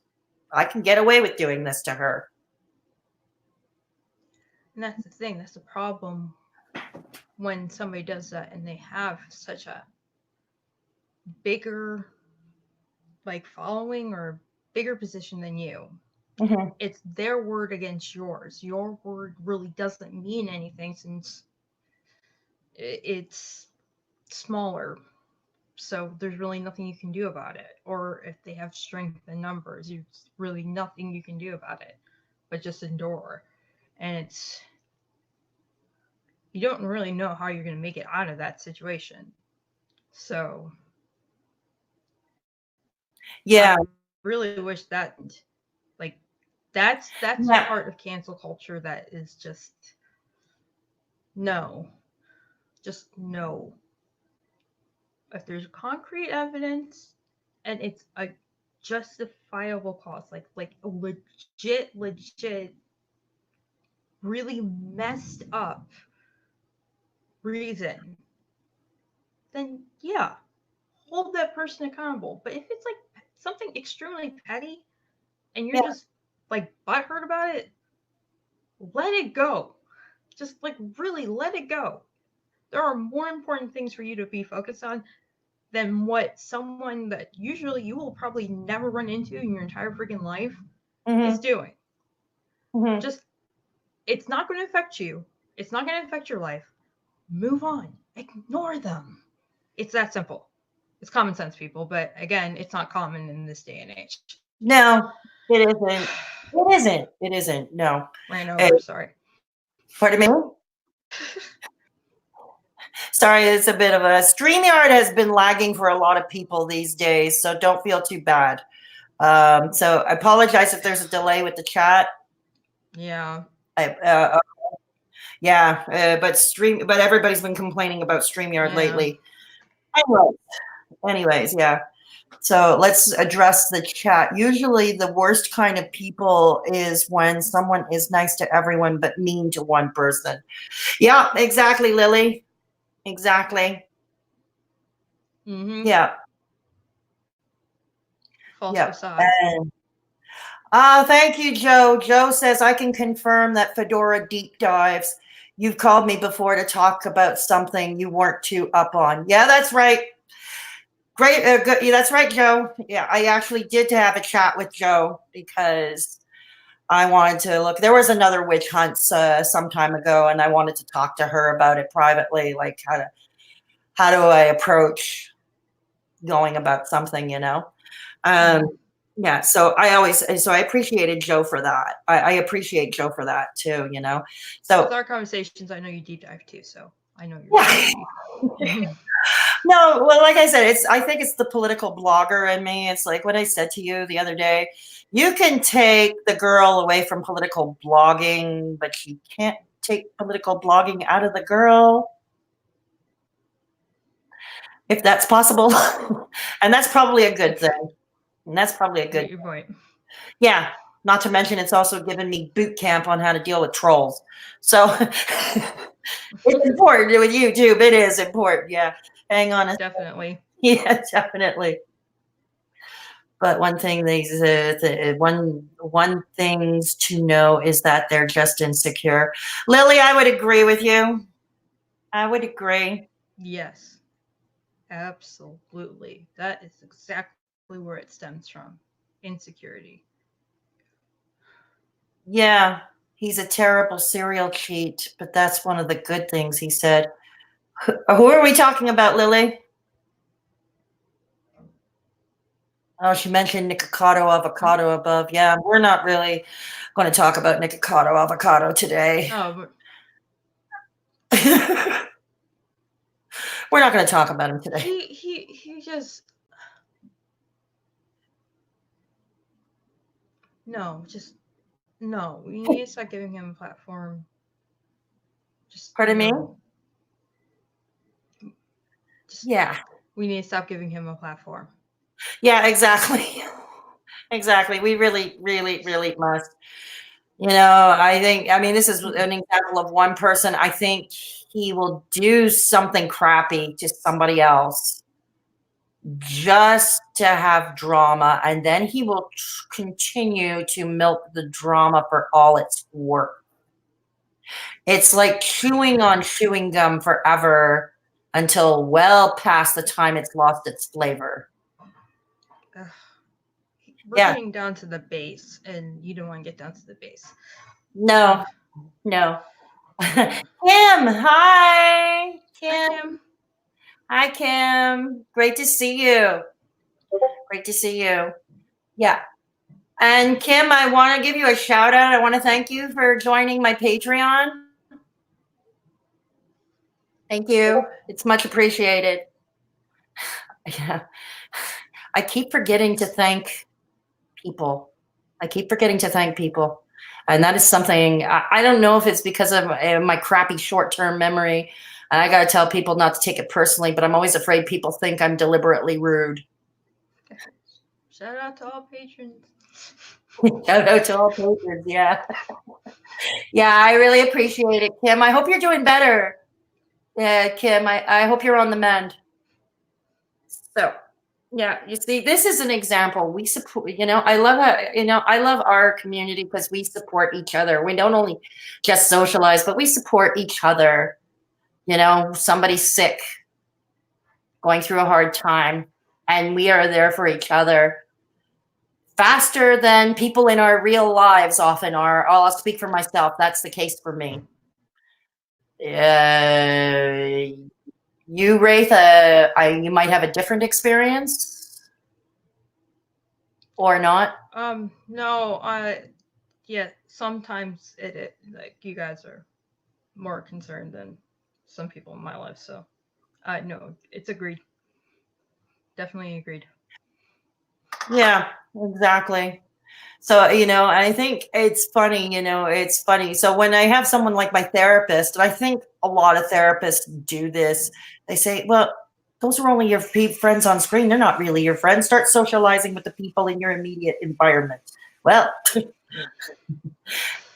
I can get away with doing this to her. And that's the thing. That's the problem when somebody does that and they have such a bigger, like, following or bigger position than you. Mm-hmm. It's their word against yours. Your word really doesn't mean anything since it's smaller. So there's really nothing you can do about it. Or if they have strength in numbers, there's really nothing you can do about it, but just endure. And you don't really know how you're going to make it out of that situation. So Yeah. I really wish that, like, that's Yeah. part of cancel culture that is just no. Just no. If there's concrete evidence and it's a justifiable cause, like a legit, really messed up reason, then yeah, hold that person accountable. But if it's like something extremely petty and you're Yeah. just like butthurt about it, let it go. Just like really let it go. There are more important things for you to be focused on than what someone that usually you will probably never run into in your entire freaking life is Mm-hmm. doing. Mm-hmm. Just, it's not going to affect you. It's not going to affect your life. Move on. Ignore them. It's that simple. It's common sense, people, but again, it's not common in this day and age. No, it isn't. It isn't. It isn't. No. Ran Uh, over, sorry. Pardon me? Sorry, it's a bit of a StreamYard has been lagging for a lot of people these days, so don't feel too bad. So I apologize if there's a delay with the chat. Yeah. But everybody's been complaining about StreamYard Yeah. lately. Anyways, yeah. So let's address the chat. Usually the worst kind of people is when someone is nice to everyone but mean to one person. Yeah, exactly, Lily. Exactly. Mm-hmm. Yeah. False Yep. facade. Thank you, Joe. Joe says, I can confirm that Fedora deep dives. You've called me before to talk about something you weren't too up on. Yeah, that's right. Great. Good. Yeah, that's right, Joe. Yeah, I actually did have a chat with Joe because I wanted to look. There was another witch hunt some time ago, and I wanted to talk to her about it privately, like how do I approach going about something, Yeah, so I appreciated Joe for that. I appreciate Joe for that too, With So our conversations, I know you deep dive too, so I know you're yeah. very deep. No, well, like I said, I think it's the political blogger in me. It's like what I said to you the other day. You can take the girl away from political blogging, but you can't take political blogging out of the girl, if that's possible. And that's probably a good thing. And that's probably a I good, get your point. yeah. Not to mention, it's also given me boot camp on how to deal with trolls. So it's important with YouTube. It is important. Yeah. Hang on a Definitely. Yeah, definitely. But one thing one things to know is that they're just insecure. Lily, I would agree with you. I would agree. Yes. Absolutely. That is exactly where it stems from. Insecurity. Yeah, he's a terrible serial cheat, but that's one of the good things he said. Who are we talking about, Lily? Oh, she mentioned Nikocado avocado above. Yeah, we're not really going to talk about Nikocado avocado today. Oh, We're not going to talk about him today. he just just no. We need to start giving him a platform. Just Pardon me? Just, Yeah. we need to stop giving him a platform. Yeah, exactly. Exactly. We really, really, really must. You know, I mean, this is an example of one person. I think he will do something crappy to somebody else just to have drama, and then he will continue to milk the drama for all it's worth. It's like chewing on chewing gum forever until well past the time it's lost its flavor. Ugh. We're Yeah. getting down to the base, and you don't want to get down to the base. No, no. Kim, hi. Kim. Hi, Kim. Hi, Kim. Great to see you. Great to see you. Yeah. And Kim, I want to give you a shout out. I want to thank you for joining my Patreon. Thank you. It's much appreciated. Yeah. I keep forgetting to thank people. I keep forgetting to thank people. And that is something, I don't know if it's because of my crappy short-term memory. And I got to tell people not to take it personally, but I'm always afraid people think I'm deliberately rude. Shout out to all patrons. Shout out to all patrons, yeah. Yeah, I really appreciate it, Kim. I hope you're doing better. Yeah, Kim, I hope you're on the mend. So, yeah, you see, this is an example. We support, I love how, I love our community because we support each other. We don't only just socialize, but we support each other. Somebody's sick, going through a hard time, and we are there for each other faster than people in our real lives often are. I'll speak for myself. That's the case for me. You, Wraith, you might have a different experience or not. No, yeah, sometimes like you guys are more concerned than some people in my life, so no, it's agreed. Definitely agreed. Yeah, exactly. So, I think it's funny, it's funny. So when I have someone like my therapist, and I think a lot of therapists do this, they say, well, those are only your friends on screen. They're not really your friends. Start socializing with the people in your immediate environment. Well,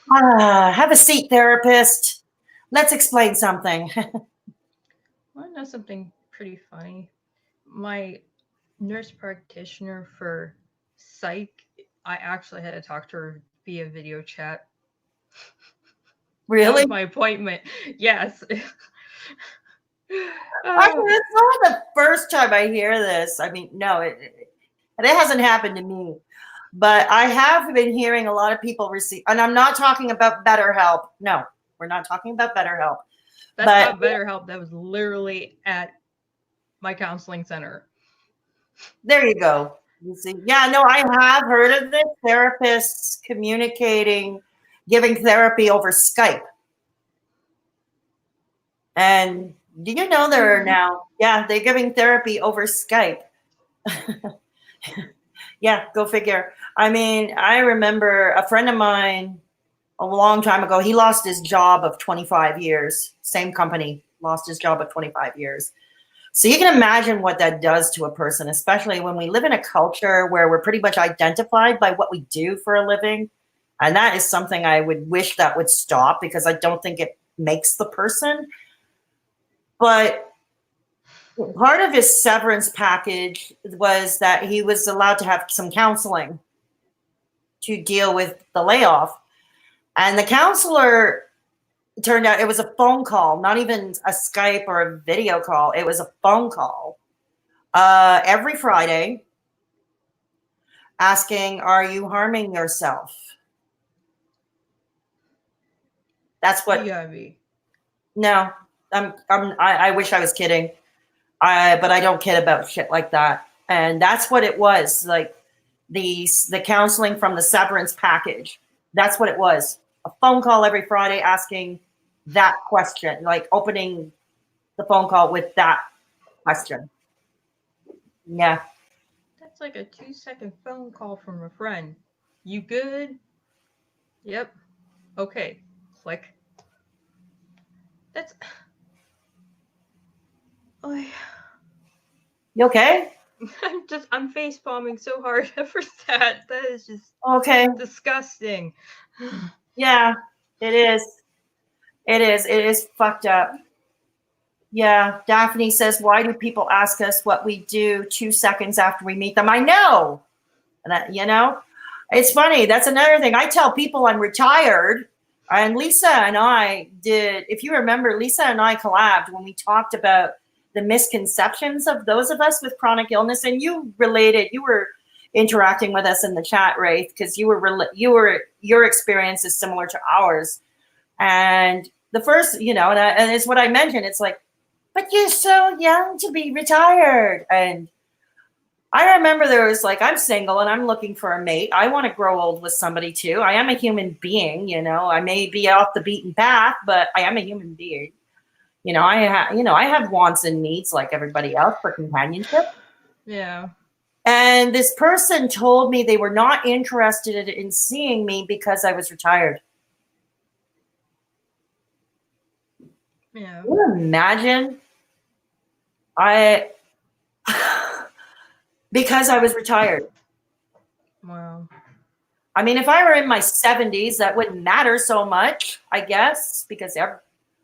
have a seat, therapist. Let's explain something. Want to know something pretty funny? My nurse practitioner for psych, I actually had to talk to her via video chat. That Really? was my appointment. Yes. Actually, it's not the first time I hear this. I mean, no, it hasn't happened to me. But I have been hearing a lot of people receive, and I'm not talking about BetterHelp. No, we're not talking about BetterHelp. That's not BetterHelp. That was literally at my counseling center. There you go. You see, yeah, no, I have heard of this. Therapists communicating, giving therapy over Skype. And Do you know there are now? Yeah, they're giving therapy over Skype. Yeah, go figure. I mean, I remember a friend of mine a long time ago. He lost his job of 25 years. Same company, lost his job of 25 years. So you can imagine what that does to a person, especially when we live in a culture where we're pretty much identified by what we do for a living. And that is something I would wish that would stop, because I don't think it makes the person. But part of his severance package was that he was allowed to have some counseling to deal with the layoff. And the counselor, turned out it was a phone call, not even a Skype or a video call. It was a phone call every Friday asking, "Are you harming yourself?" That's You what. gotta be. No, I wish I was kidding. But I don't kid about shit like that. And that's what it was. Like the counseling from the severance package. That's what it was. A phone call every Friday asking that question, like opening the phone call with that question. Yeah. That's like a 2-second phone call from a friend. You good? Yep. Okay. Click. That's. Oh, You okay? I'm face palming so hard for that. That is just Okay. disgusting. Yeah, it is. It is. It is fucked up. Yeah. Daphne says, "Why do people ask us what we do 2 seconds after we meet them?" I know. And it's funny. That's another thing. I tell people I'm retired. And Lisa and I did, if you remember, Lisa and I collabed when we talked about the misconceptions of those of us with chronic illness. And you related, you were interacting with us in the chat, Wraith, because your experience is similar to ours. And the first, and it's what I mentioned. It's like, but you're so young to be retired. And I remember there was like, I'm single and I'm looking for a mate. I want to grow old with somebody too. I am a human being, I may be off the beaten path, but I am a human being. I have wants and needs like everybody else for companionship. Yeah. And this person told me they were not interested in seeing me because I was retired. Yeah. Can you imagine? I because I was retired. Wow. I mean, if I were in my 70s, that wouldn't matter so much, I guess, because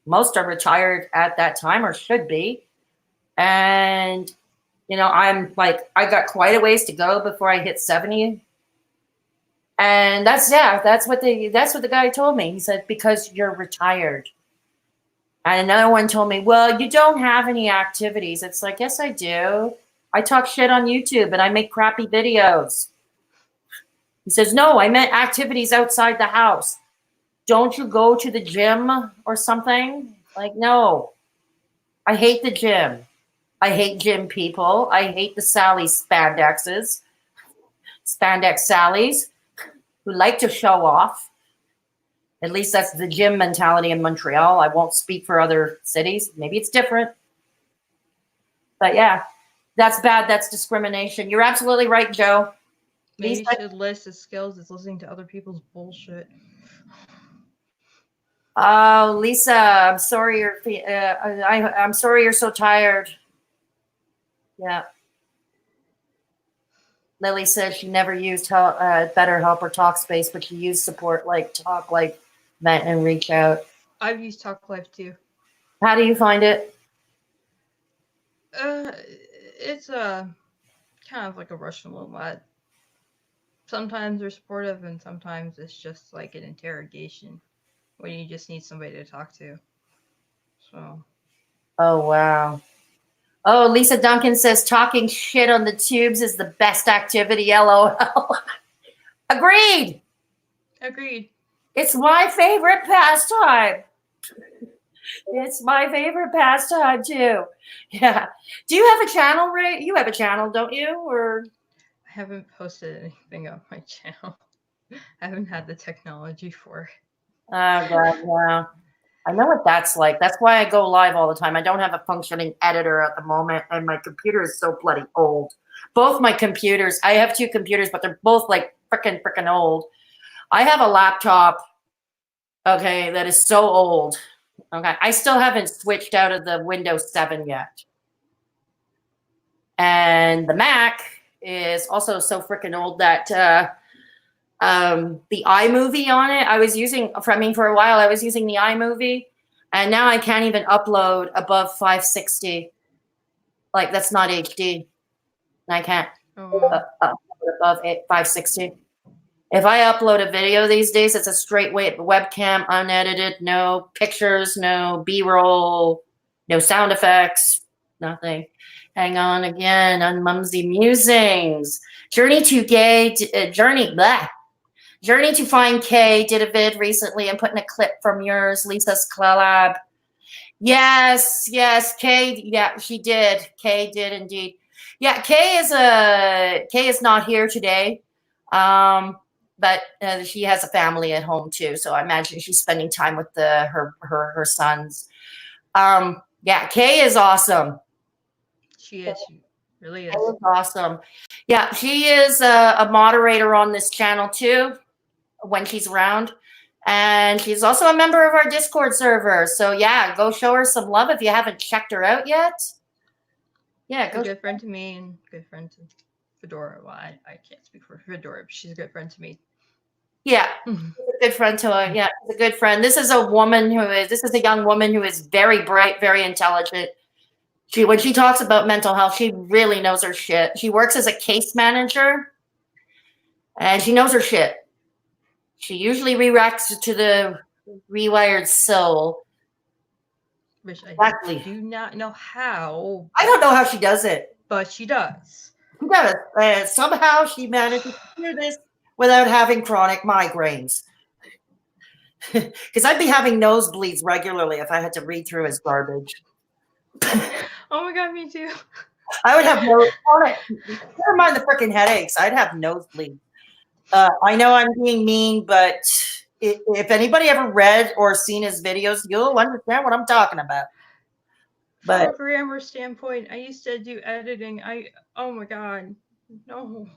most are retired at that time or should be. And, I'm like, I got quite a ways to go before I hit 70. And that's what the guy told me. He said, because you're retired. And another one told me, well, you don't have any activities. It's like, yes, I do. I talk shit on YouTube and I make crappy videos. He says, no, I meant activities outside the house. Don't you go to the gym or something? Like, no, I hate the gym. I hate gym people. I hate the spandex Sallies who like to show off. At least that's the gym mentality in Montreal. I won't speak for other cities. Maybe it's different. But yeah, that's bad. That's discrimination. You're absolutely right, Joe. Maybe Lisa, you should list his skills as listening to other people's bullshit. oh, Lisa, I'm sorry I'm sorry you're so tired. Yeah. Lily says she never used BetterHelp or TalkSpace, but she used support like Talk, like Vent and Reach Out. I've used Talk Life too. How do you find it? It's a kind of like a Russian roulette. Sometimes they're supportive, and sometimes it's just like an interrogation when you just need somebody to talk to. So. Oh, wow. Oh, Lisa Duncan says talking shit on the tubes is the best activity. LOL. Agreed. Agreed. It's my favorite pastime. It's my favorite pastime too. Yeah. Do you have a channel, Ray? You have a channel, don't you? Or I haven't posted anything on my channel. I haven't had the technology for it. oh god, wow. I know what that's like. That's why I go live all the time. I don't have a functioning editor at the moment, and my computer is so bloody old. Both my computers, I have 2 computers, but they're both like freaking old. I have a laptop, okay, that is so old. Okay, I still haven't switched out of the Windows 7 yet. And the Mac is also so freaking old that the iMovie on it, I was using, for a while, I was using the iMovie, and now I can't even upload above 560. Like, that's not HD. I can't upload above 560. If I upload a video these days, it's a straight webcam, unedited, no pictures, no B-roll, no sound effects, nothing. Hang on again on Mumsy Musings. Journey to Find Kay did a vid recently and put in a clip from yours, Lisa's collab. Yes, Kay. Yeah, she did. Kay did indeed. Yeah, Kay is not here today, but she has a family at home too. So I imagine she's spending time with her sons. Yeah, Kay is awesome. She is. She really is. Kay is awesome. Yeah, she is a moderator on this channel too when she's around. And she's also a member of our Discord server. So yeah, go show her some love if you haven't checked her out yet. Yeah, go. A good friend to me and good friend to Fedora. Well, I can't speak for Fedora, but she's a good friend to me. Yeah, she's a good friend to her. Yeah, she's a good friend. This is a young woman who is very bright, very intelligent. When she talks about mental health, she really knows her shit. She works as a case manager, and she knows her shit. She usually reacts to the rewired soul. Which I do not know how. I don't know how she does it. But she does. She does. Somehow she manages to do this without having chronic migraines. Because I'd be having nosebleeds regularly if I had to read through his garbage. Oh my God, me too. I would have never mind the freaking headaches. I'd have nosebleeds. I know I'm being mean, but if anybody ever read or seen his videos, you'll understand what I'm talking about. But from a grammar standpoint, I used to do editing. Oh my God, no.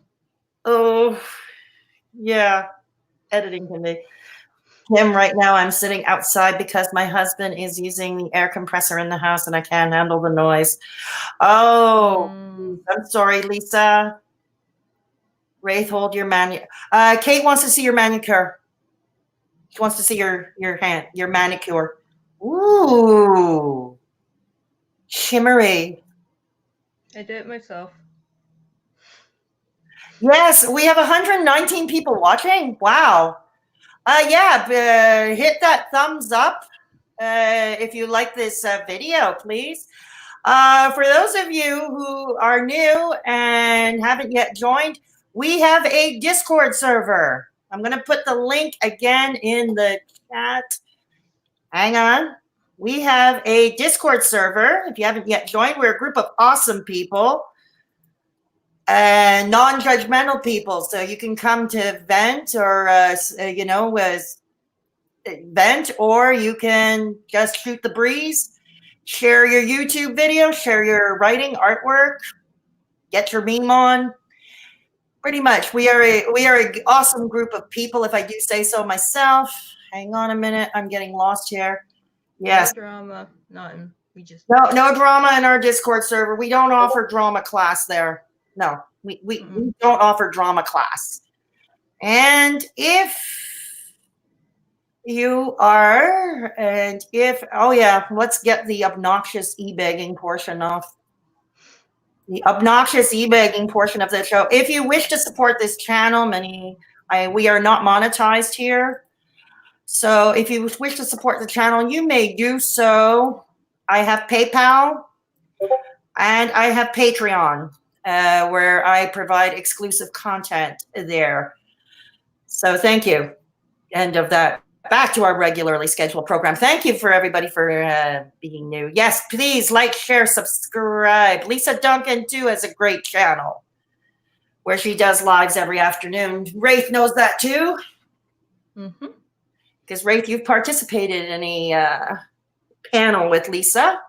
Oh, yeah, editing can be. Kim, right now I'm sitting outside because my husband is using the air compressor in the house and I can't handle the noise. Oh, I'm sorry, Lisa. Wraith, hold your Kate wants to see your manicure. She wants to see your manicure. Ooh. Shimmery. I did it myself. Yes, we have 119 people watching. Wow. Yeah, hit that thumbs up if you like this video, please. For those of you who are new and haven't yet joined, we have a Discord server. I'm going to put the link again in the chat. Hang on. We have a Discord server. If you haven't yet joined, we're a group of awesome people and non-judgmental people. So you can come to vent or, vent, or you can just shoot the breeze, share your YouTube video, share your writing, artwork, get your meme on. Pretty much, we are an awesome group of people, if I do say so myself. Hang on a minute, I'm getting lost here. Yes. No drama, nothing. We just no drama in our Discord server. We don't offer drama class there. No, we don't offer drama class. And if you are, oh yeah, let's get the obnoxious e-begging portion off. The obnoxious e-begging portion of the show. If you wish to support this channel, we are not monetized here. So if you wish to support the channel, you may do so. I have PayPal and I have Patreon, where I provide exclusive content there. So thank you. End of that. Back to our regularly scheduled program. Thank you for everybody for being new. Yes, please like, share, subscribe. Lisa Duncan too has a great channel where she does lives every afternoon. Wraith knows that too. Because Wraith, you've participated in a panel with Lisa.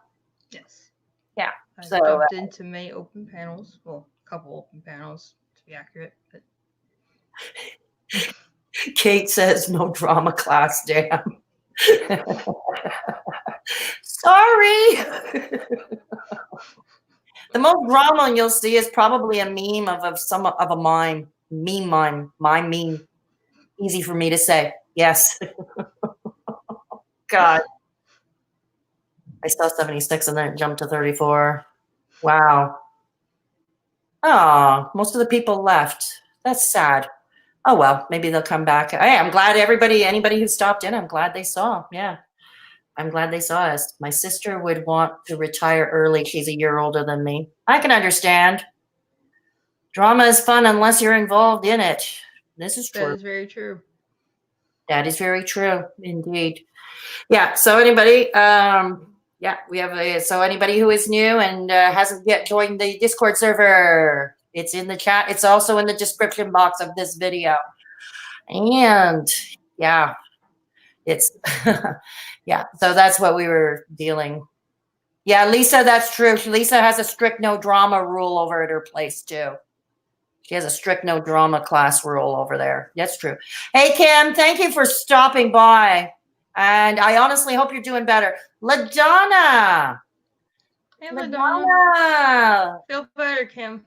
Yes. Yeah. I So jumped into many open panels. Well, a couple open panels to be accurate. But Kate says no drama class, damn. Sorry. The most drama you'll see is probably a meme of a mime. Mime. Easy for me to say. Yes. God. I saw 76 and then it jumped to 34. Wow. Oh, most of the people left. That's sad. Oh well, maybe they'll come back. Hey, I'm glad anybody who stopped in, I'm glad they saw. Yeah. I'm glad they saw us. My sister would want to retire early. She's a year older than me. I can understand. Drama is fun unless you're involved in it. This is true. that is very true. That is very true, indeed. Yeah. So anybody, yeah, we have so anybody who is new and hasn't yet joined the Discord server, it's in the chat. It's also in the description box of this video. And yeah, it's yeah. So that's what we were dealing. Yeah, Lisa, that's true. Lisa has a strict no drama rule over at her place too. She has a strict no drama class rule over there. That's true. Hey, Kim, thank you for stopping by. And I honestly hope you're doing better. LaDonna. Hey, LaDonna. Feel better, Kim.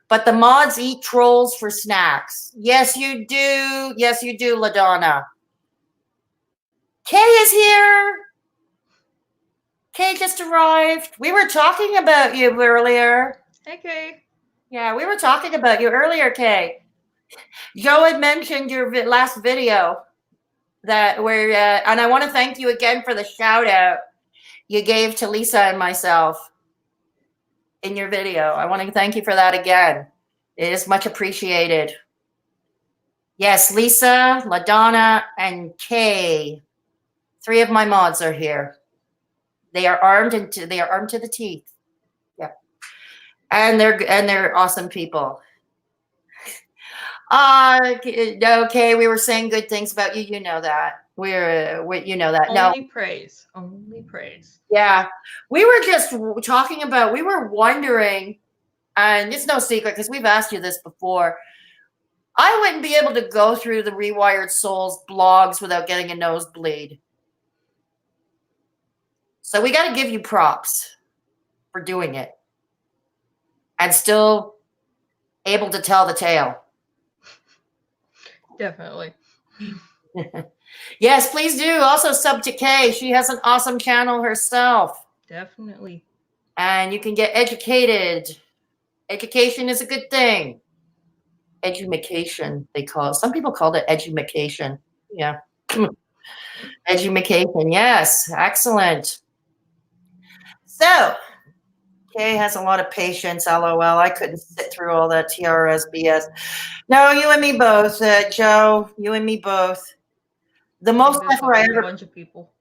But the mods eat trolls for snacks. Yes, you do. Yes, you do, LaDonna. Kay is here. Kay just arrived. We were talking about you earlier. Hey, Kay. Yeah, we were talking about you earlier, Kay. Joe had mentioned your last video that where, and I want to thank you again for the shout out you gave to Lisa and myself in your video. I want to thank you for that again. It is much appreciated. Yes, Lisa, LaDonna, and Kay. 3 of my mods are here. They are armed to the teeth. Yeah, and they're awesome people. Okay, we were saying good things about you. You know that. You know that. Only praise. Only praise. Yeah, we were just talking about. We were wondering, and it's no secret because we've asked you this before. I wouldn't be able to go through the Rewired Souls blogs without getting a nosebleed. So we got to give you props for doing it and still able to tell the tale. Definitely. Yes, please do. Also sub to Kay. She has an awesome channel herself. Definitely. And you can get educated. Education is a good thing. Edumacation, they call it. Some people call it edumacation. Yeah. Edumacation. Yes. Excellent. So, Kay has a lot of patience. LOL. I couldn't sit through all that TRS BS. No, you and me both, Joe. You and me both. The most effort I ever. A bunch of people.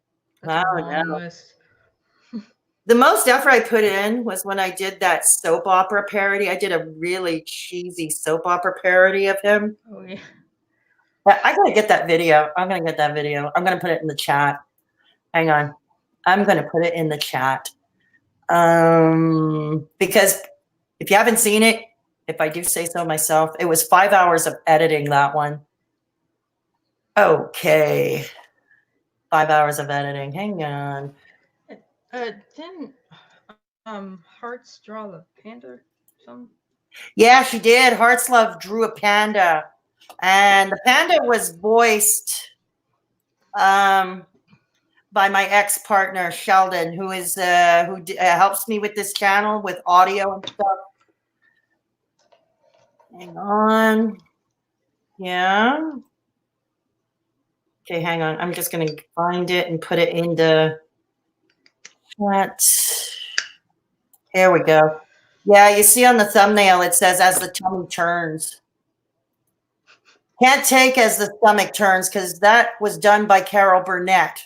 That's a long list. The most effort I put in was when I did that soap opera parody. I did a really cheesy soap opera parody of him. Oh yeah. I gotta get that video. I'm gonna get that video. I'm gonna put it in the chat. Hang on. I'm gonna put it in the chat. Because if you haven't seen it, if I do say so myself, it was 5 hours of editing that one. Okay. 5 hours of editing. Hang on. Didn't Hearts draw the panda or something? Yeah, she did. Hearts Love drew a panda. And the panda was voiced by my ex-partner Sheldon, who is who helps me with this channel with audio and stuff. Hang on. Yeah. Okay, hang on. I'm just going to find it and put it in the chat. Here we go. Yeah, you see on the thumbnail, it says as the tummy turns. Can't take as the stomach turns because that was done by Carol Burnett.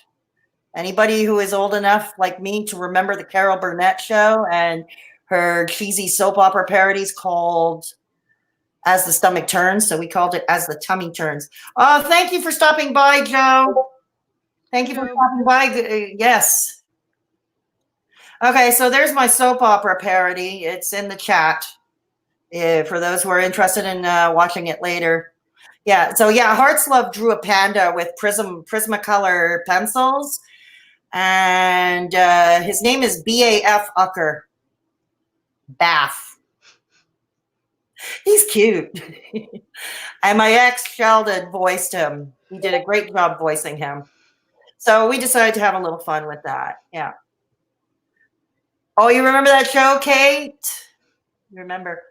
Anybody who is old enough like me to remember the Carol Burnett show and her cheesy soap opera parodies called As the Stomach Turns. So we called it As the Tummy Turns. Oh, thank you for stopping by, Joe. Thank you for Joe. stopping by. Yes. Okay, so there's my soap opera parody. It's in the chat for those who are interested in watching it later. Yeah, so yeah, Hearts Love drew a panda with Prismacolor pencils, and his name is BAF Ucker. Bath. He's cute. And my ex Sheldon voiced him. He did a great job voicing him. So we decided to have a little fun with that. Yeah. Oh, you remember that show, Kate? Remember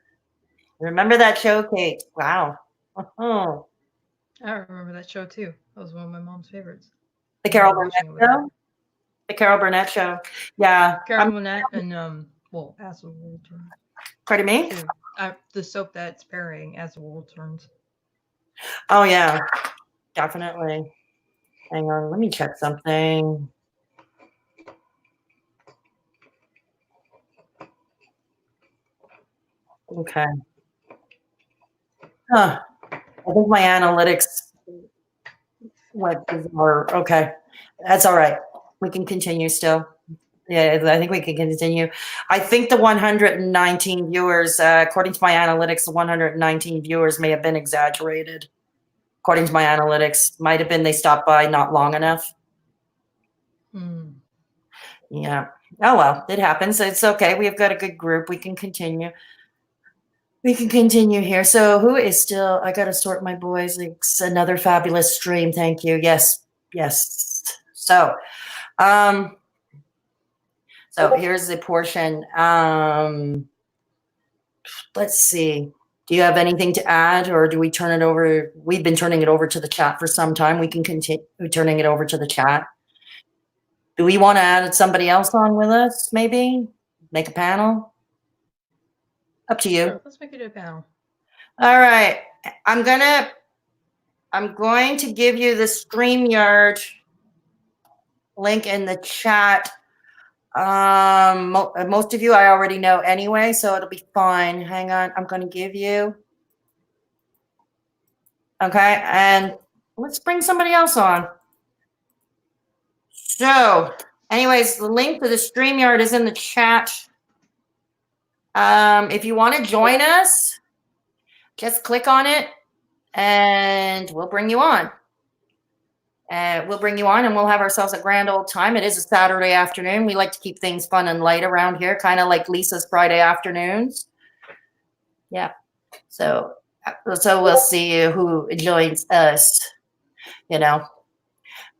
that show, Kate? Wow. Oh. I remember that show too. That was one of my mom's favorites. The I Carol remember watching Burnett it with her. show? The Carol Burnett show. Yeah. Carol Burnett and well, as the world turns. Pardon me? Too. The soap that's pairing as the world turns. Oh yeah. Definitely. Hang on, let me check something. Okay. Huh. I think my analytics went bizarre. Okay. That's all right. We can continue still. Yeah, I think we can continue. I think the 119 viewers, according to my analytics, the 119 viewers may have been exaggerated. According to my analytics, might have been they stopped by not long enough. Yeah. Oh, well, it happens. It's okay. We've got a good group. We can continue. We can continue here. So who is still, I got to sort my boys. It's another fabulous stream. Thank you. Yes. Yes. So here's the portion. Let's see. Do you have anything to add, or do we turn it over? We've been turning it over to the chat for some time. We can continue turning it over to the chat. Do we want to add somebody else on with us? Maybe make a panel. Up to you. Sure, let's make it a panel. All right. I'm going to give you the StreamYard link in the chat. Most of you I already know anyway, so it'll be fine. Hang on. I'm going to give you. Okay. And let's bring somebody else on. So anyways, the link to the StreamYard is in the chat. If you want to join us, just click on it and we'll bring you on. We'll bring you on and we'll have ourselves a grand old time. It is a Saturday afternoon. We like to keep things fun and light around here, kind of like Lisa's Friday afternoons. Yeah. So we'll see who joins us,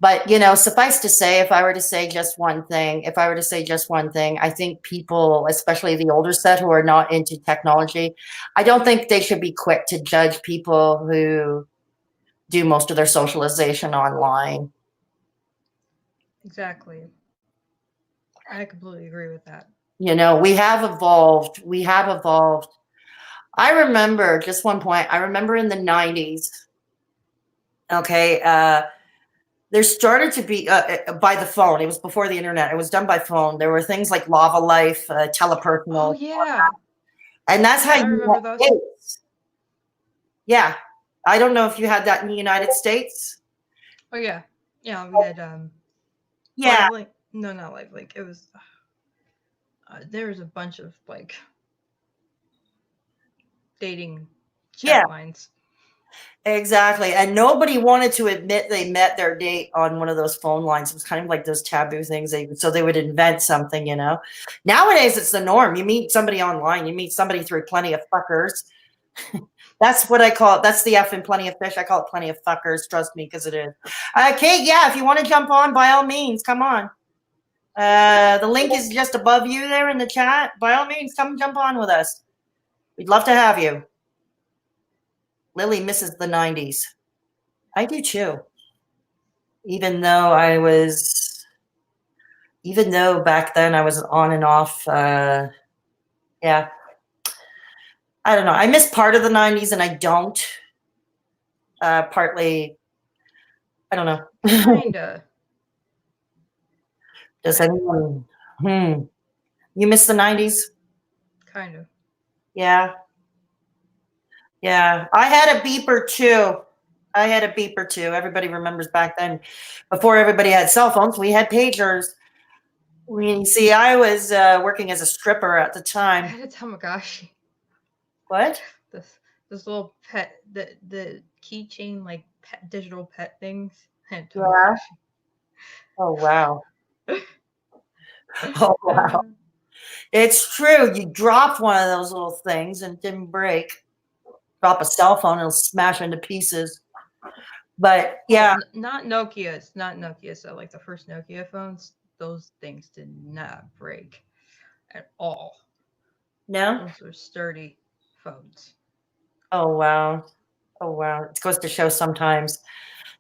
But, suffice to say, if I were to say just one thing, I think people, especially the older set who are not into technology, I don't think they should be quick to judge people who do most of their socialization online. Exactly. I completely agree with that. We have evolved. I remember just one point. I remember in the 90s, okay, there started to be by the phone. It was before the internet. It was done by phone. There were things like Lava Life, telepersonal. Oh yeah, and that's how I you remember those. dates. Yeah, I don't know if you had that in the United States. Oh yeah, yeah. We had Yeah. LiveLink. No, not LiveLink. It was there was a bunch of like dating chat lines. Exactly. And nobody wanted to admit they met their date on one of those phone lines. It was kind of like those taboo things. So they would invent something, Nowadays, it's the norm. You meet somebody online. You meet somebody through Plenty of Fuckers. That's what I call it. That's the F in Plenty of Fish. I call it Plenty of Fuckers. Trust me, because it is. Kate, yeah, if you want to jump on, by all means, come on. The link is just above you there in the chat. By all means, come jump on with us. We'd love to have you. Lily misses the 90s. I do too. Even though back then I was on and off, yeah. I don't know. I miss part of the 90s and I don't. Partly, I don't know. Kinda. Does anyone? You miss the 90s? Kind of. Yeah. Yeah. I had a beeper too. I had a beeper too. Everybody remembers back then, before everybody had cell phones, we had pagers. See, I was working as a stripper at the I time. had a Tamagotchi. What? This little pet, the keychain like digital pet things. I had a Yeah. Tamagotchi. Oh wow. Oh wow. It's true. You dropped one of those little things and it didn't break. Drop a cell phone, it'll smash into pieces. But yeah, Not Nokia's, not Nokia. So like the first Nokia phones, those things did not break at all. no. Those were sturdy phones. Oh wow. Oh wow. It goes to show sometimes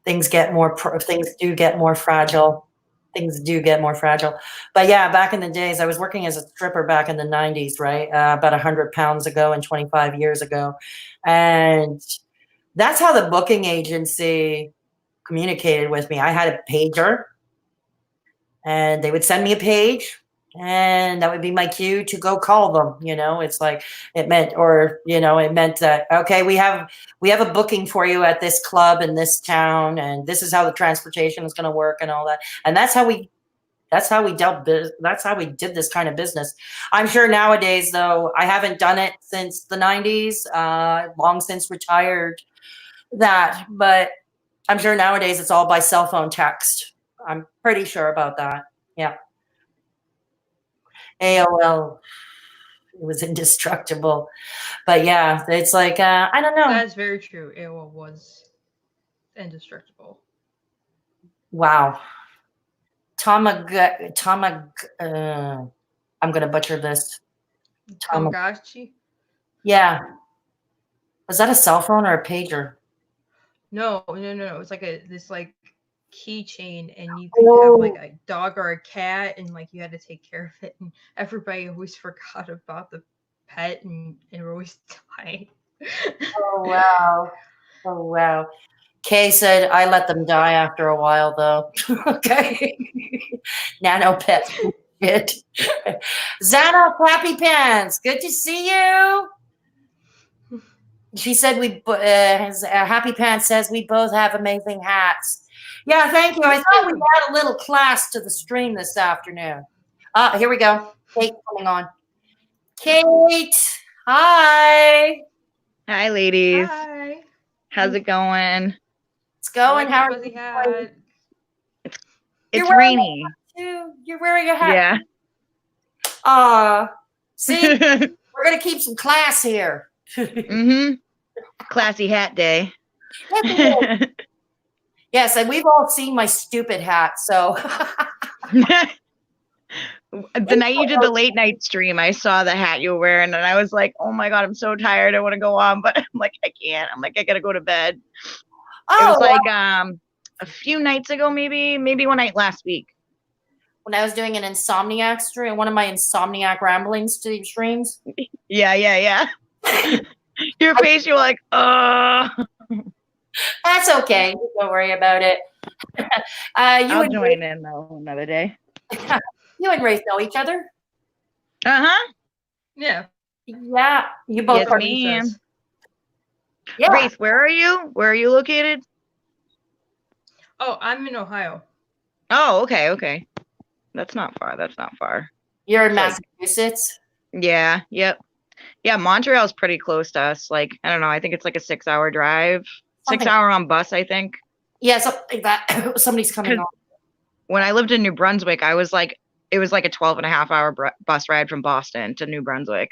things things do get more fragile. Things do get more fragile. But yeah, back in the days, I was working as a stripper back in the 90s, right? About 100 pounds ago and 25 years ago. And that's how the booking agency communicated with me. I had a pager and they would send me a page and that would be my cue to go call them. It's like it meant, it meant that, okay, we have a booking for you at this club in this town and this is how the transportation is going to work and all that. And that's how we did this kind of business. I'm sure nowadays, though, I haven't done it since the 90s, long since retired that, but I'm sure nowadays it's all by cell phone text. I'm pretty sure about that. Yeah. AOL, it was indestructible. But yeah, it's like, I don't know. That is very true. AOL was indestructible. Wow. I'm going to butcher this. Tamagotchi? Yeah. Was that a cell phone or a pager? No. It's like this like keychain, and you could have like a dog or a cat, and like you had to take care of it, and everybody always forgot about the pet, and it always died. Oh wow. Oh wow. Kay said I let them die after a while though. Okay. Nano pets. Shit. Zana Happy Pants. Good to see you. She said Happy Pants says we both have amazing hats. Yeah, thank you. I thought we had a little class to the stream this afternoon. Here we go. Kate coming on. Kate, hi. Hi, ladies. Hi. How's it going? It's going. How are you? Hat. It's rainy. You're wearing a hat. Yeah. See, we're gonna keep some class here. Classy hat day. Yes, and we've all seen my stupid hat. So the night you did the late night stream, I saw the hat you were wearing, and I was like, "Oh my god, I'm so tired. I want to go on, but I'm like, I can't. I'm like, I gotta go to bed." It was like a few nights ago, maybe one night last week. When I was doing an insomniac stream, one of my insomniac ramblings streams. Yeah. Your face, you were like, That's okay. Don't worry about it. I'll join in though another day. You and Wraith know each other? Yeah. Yeah. You both yes, ma'am. Yeah. Wraith, where are you? Where are you located? Oh, I'm in Ohio. Oh, okay. That's not far. You're in Massachusetts? Yeah, yep. Yeah, Montreal's pretty close to us. Like, I don't know, I think it's like a 6-hour drive. 6 hour on bus, I think. Yeah, something like that. Somebody's coming on. When I lived in New Brunswick, it was like a 12.5-hour bus ride from Boston to New Brunswick.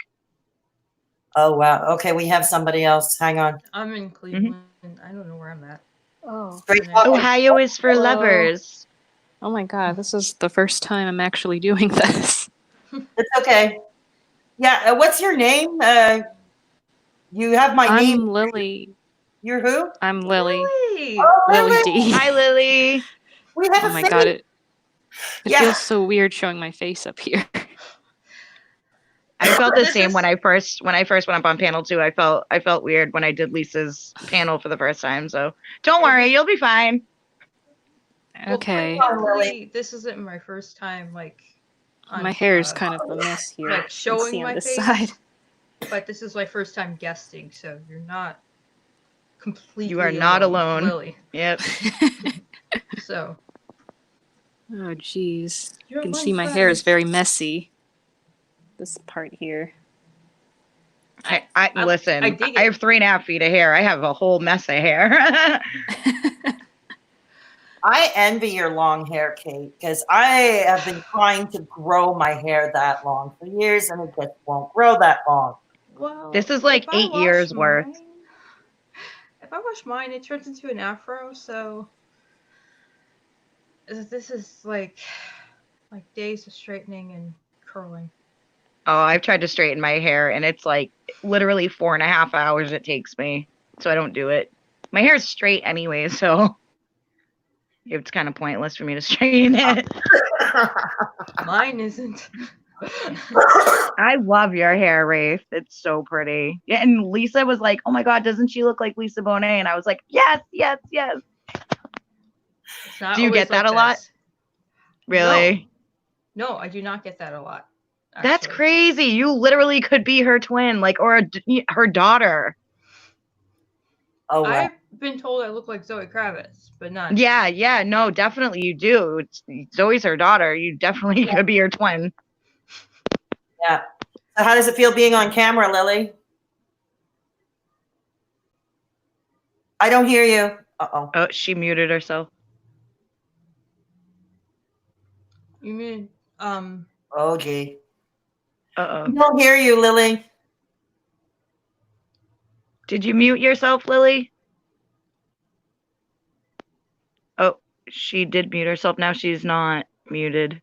Oh, wow. Okay, we have somebody else. Hang on. I'm in Cleveland. I don't know where I'm at. Oh. Ohio is for lovers. Oh my god, this is the first time I'm actually doing this. It's okay. Yeah, what's your name? You have my name. I'm Lily. You're who? I'm Lily. Oh, Lily D. Hi, Lily. We have oh a my thing. god, it feels so weird showing my face up here. I felt the same when I first went up on panel 2. I felt weird when I did Lisa's panel for the first time. So don't worry, you'll be fine. Okay. Lily, this isn't my first time. Like, my hair is kind of a mess here. Like showing my face. Side. But this is my first time guesting, so you're not completely You are not alone. Lily. Yep. So Oh, jeez. You You're can my see my hair is friend. very messy. This part here. I listen. I dig I it. have 3.5 feet of hair. I have a whole mess of hair. I envy your long hair, Kate, because I have been trying to grow my hair that long for years, and it just won't grow that long. Well, This is like if I 8 years wash worth. mine- If I wash mine, it turns into an afro. So this is like days of straightening and curling. Oh, I've tried to straighten my hair, and it's like literally 4.5 hours it takes me. So I don't do it. My hair is straight anyway, so it's kind of pointless for me to straighten it. Mine isn't. I love your hair, Wraith. It's so pretty. Yeah, and Lisa was like, "Oh my God, doesn't she look like Lisa Bonet?" And I was like, "Yes, yes, yes." It's not Do you always get that like a lot? this. Really? No, I do not get that a lot. That's actually. crazy. You literally could be her twin, like, or her daughter. Oh, wow. I've been told I look like Zoe Kravitz, but not. Yeah, no, definitely you do. Zoe's her daughter. You definitely could be her twin. Yeah. So how does it feel being on camera, Lily? I don't hear you. Uh-oh. Oh, she muted herself. You mean Oh, gee. I Uh-oh. don't hear you, Lily. Did you mute yourself, Lily? Oh, she did mute herself. Now she's not muted.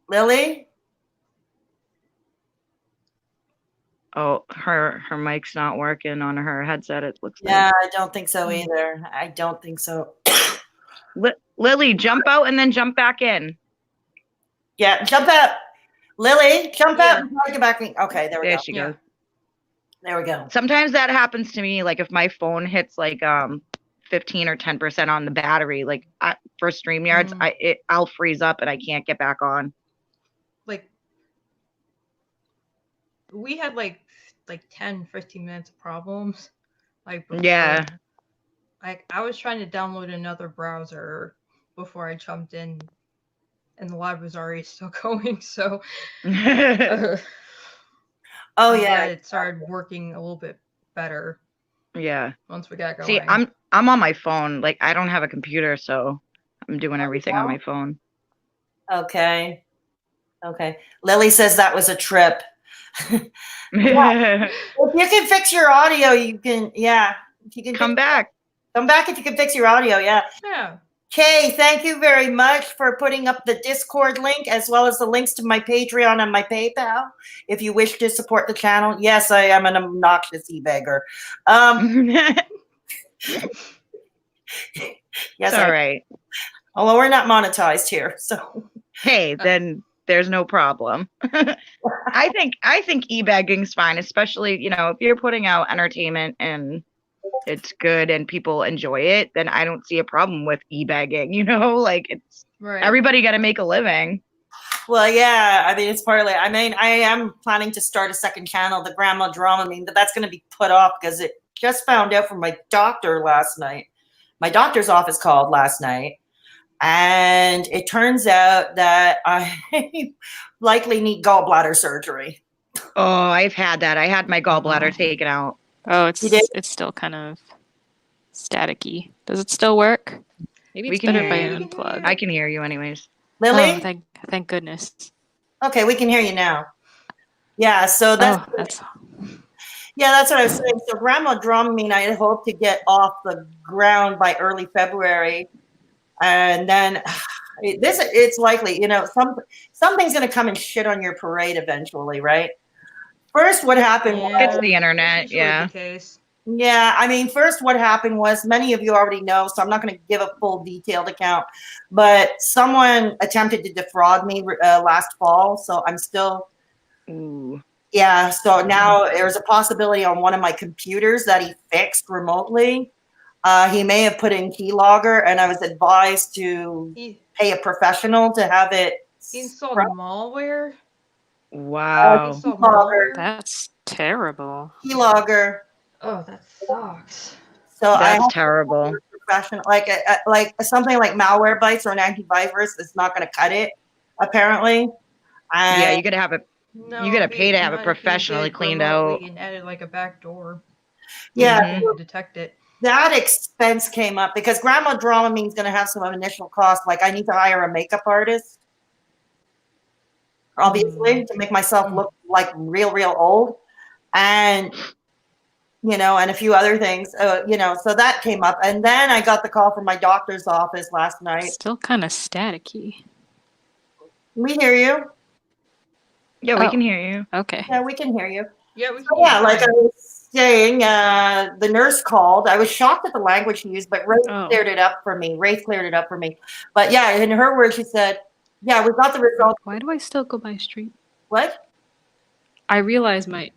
Lily? Oh, her mic's not working on her headset, it looks Yeah, I don't think so either. I don't think so. like. Lily, jump out and then jump back in. Yeah, jump out. Lily, jump out Yeah. and try to get back in. Okay, there we There go. she Yeah. goes. There we go. Sometimes that happens to me, like if my phone hits like 15 or 10% on the battery, like for StreamYards, I'll freeze up and I can't get back on. like we had like 10, 15 minutes of problems. Like before, Yeah. Like I was trying to download another browser before I jumped in, and the live was already still going. So Oh, I'm yeah. glad it started working a little bit better Yeah. once we got going. See, I'm on my phone. Like I don't have a computer, so I'm doing everything on my phone. Okay. Okay. Lily says that was a trip. Yeah. If you can fix your audio, you can, yeah. If you can Come back. Come back if you can fix your audio, yeah. Yeah. Kay, thank you very much for putting up the Discord link as well as the links to my Patreon and my PayPal. If you wish to support the channel, yes, I am an obnoxious e-beggar. Yes, It's all right. Although we're not monetized here, so. Hey, then there's no problem. I think e-bagging's fine, especially, you know, if you're putting out entertainment and it's good and people enjoy it, then I don't see a problem with e-bagging, you know, like it's Right. everybody got to make a living. Well, yeah, I mean, it's partly, I mean, I am planning to start a second channel, the Grandma Dramamine, but that's going to be put off because it just found out from my doctor last night. My doctor's office called last night, and it turns out that I likely need gallbladder surgery. Oh, I've had that. I had my gallbladder taken out. Oh, You did? it's still kind of staticky. Does it still work? Maybe We it's can better if hear I you. unplug. I can hear you anyways. Lily? Oh, thank goodness. Okay, we can hear you now. Yeah, so that's that's what I was saying. So Grandma Dramamine, I hope to get off the ground by early February, and then it's likely, you know, something's going to come and shit on your parade eventually, right? First, what happened? It's the internet, Usually yeah. the case. Yeah, I mean, first what happened was, many of you already know, so I'm not going to give a full detailed account, but someone attempted to defraud me last fall, so I'm still, yeah, so now there's a possibility on one of my computers that he fixed remotely. He may have put in keylogger, and I was advised to pay a professional to have it installed malware. Wow. Keylogger. That's terrible. Keylogger. Oh, that sucks. So I have That's to terrible. go to a professional, like something like malware bites or an antivirus is not going to cut it, apparently. Yeah, And you gotta have it. No, You gotta it'd be pay to have it not if you professionally did cleaned remotely out. and added like a back door. yeah, Mhm. To detect it. that expense came up because Grandma Dramamine is going to have some initial cost. Like I need to hire a makeup artist, obviously, to make myself look like real old. And and a few other things, so that came up. And then I got the call from my doctor's office last night. Still kind of staticky. We hear you. Yeah, we Oh. can hear you. Okay. Yeah, we can hear you. Yeah, we So, can. yeah, like I was saying, the nurse called. I was shocked at the language she used, but Wraith cleared it up for me. But yeah, in her words, she said, yeah, we got the results. Why do I still go by street? What? I realize my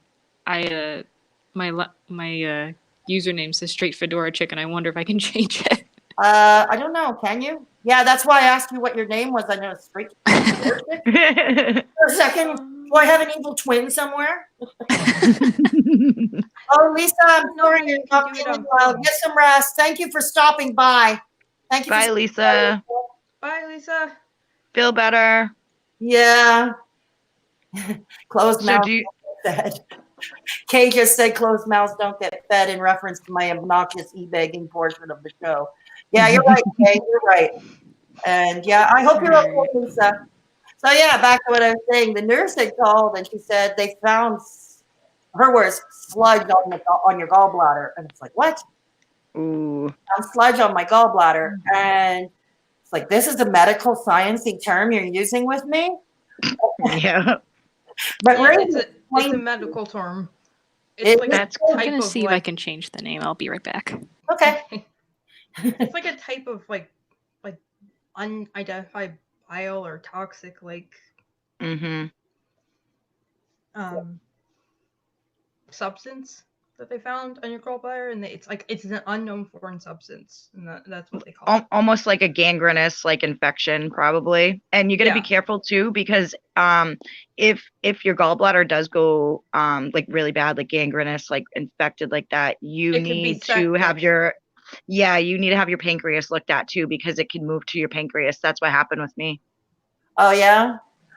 username says straight Fedora chicken. I wonder if I can change it. I don't know. Can you? Yeah, that's why I asked you what your name was. I know it's straight. For a second, do I have an evil twin somewhere? Oh, Lisa, I'm sorry you're not feeling well. Get some rest. Thank you for stopping by. Thank you. Bye, Lisa. Bye, Lisa. Feel better. Yeah. Closed So mouth do you, don't get fed. Kay just said closed mouths don't get fed in reference to my obnoxious e-begging portion of the show. Yeah, you're right, Kay. You're right. And yeah, I hope you're okay, Lisa. So yeah, back to what I was saying. The nurse had called and she said they found, her words, sludge on your gallbladder. And it's like, what? ooh. Found sludge on my gallbladder. And it's like, this is a medical sciencey term you're using with me? Yeah. But Yeah, Ray it's a medical term. It's like That's a I'm type gonna of see if I can change the name. I'll be right back. Okay. It's like a type of like unidentified bile or toxic substance that they found on your gallbladder, and it's an unknown foreign substance, and that's what they call it. Almost like a gangrenous infection, probably. And you got to be careful too, because if your gallbladder does go really bad, like gangrenous, like infected like that, you need to have your pancreas looked at too, because it can move to your pancreas. That's what happened with me. Oh yeah.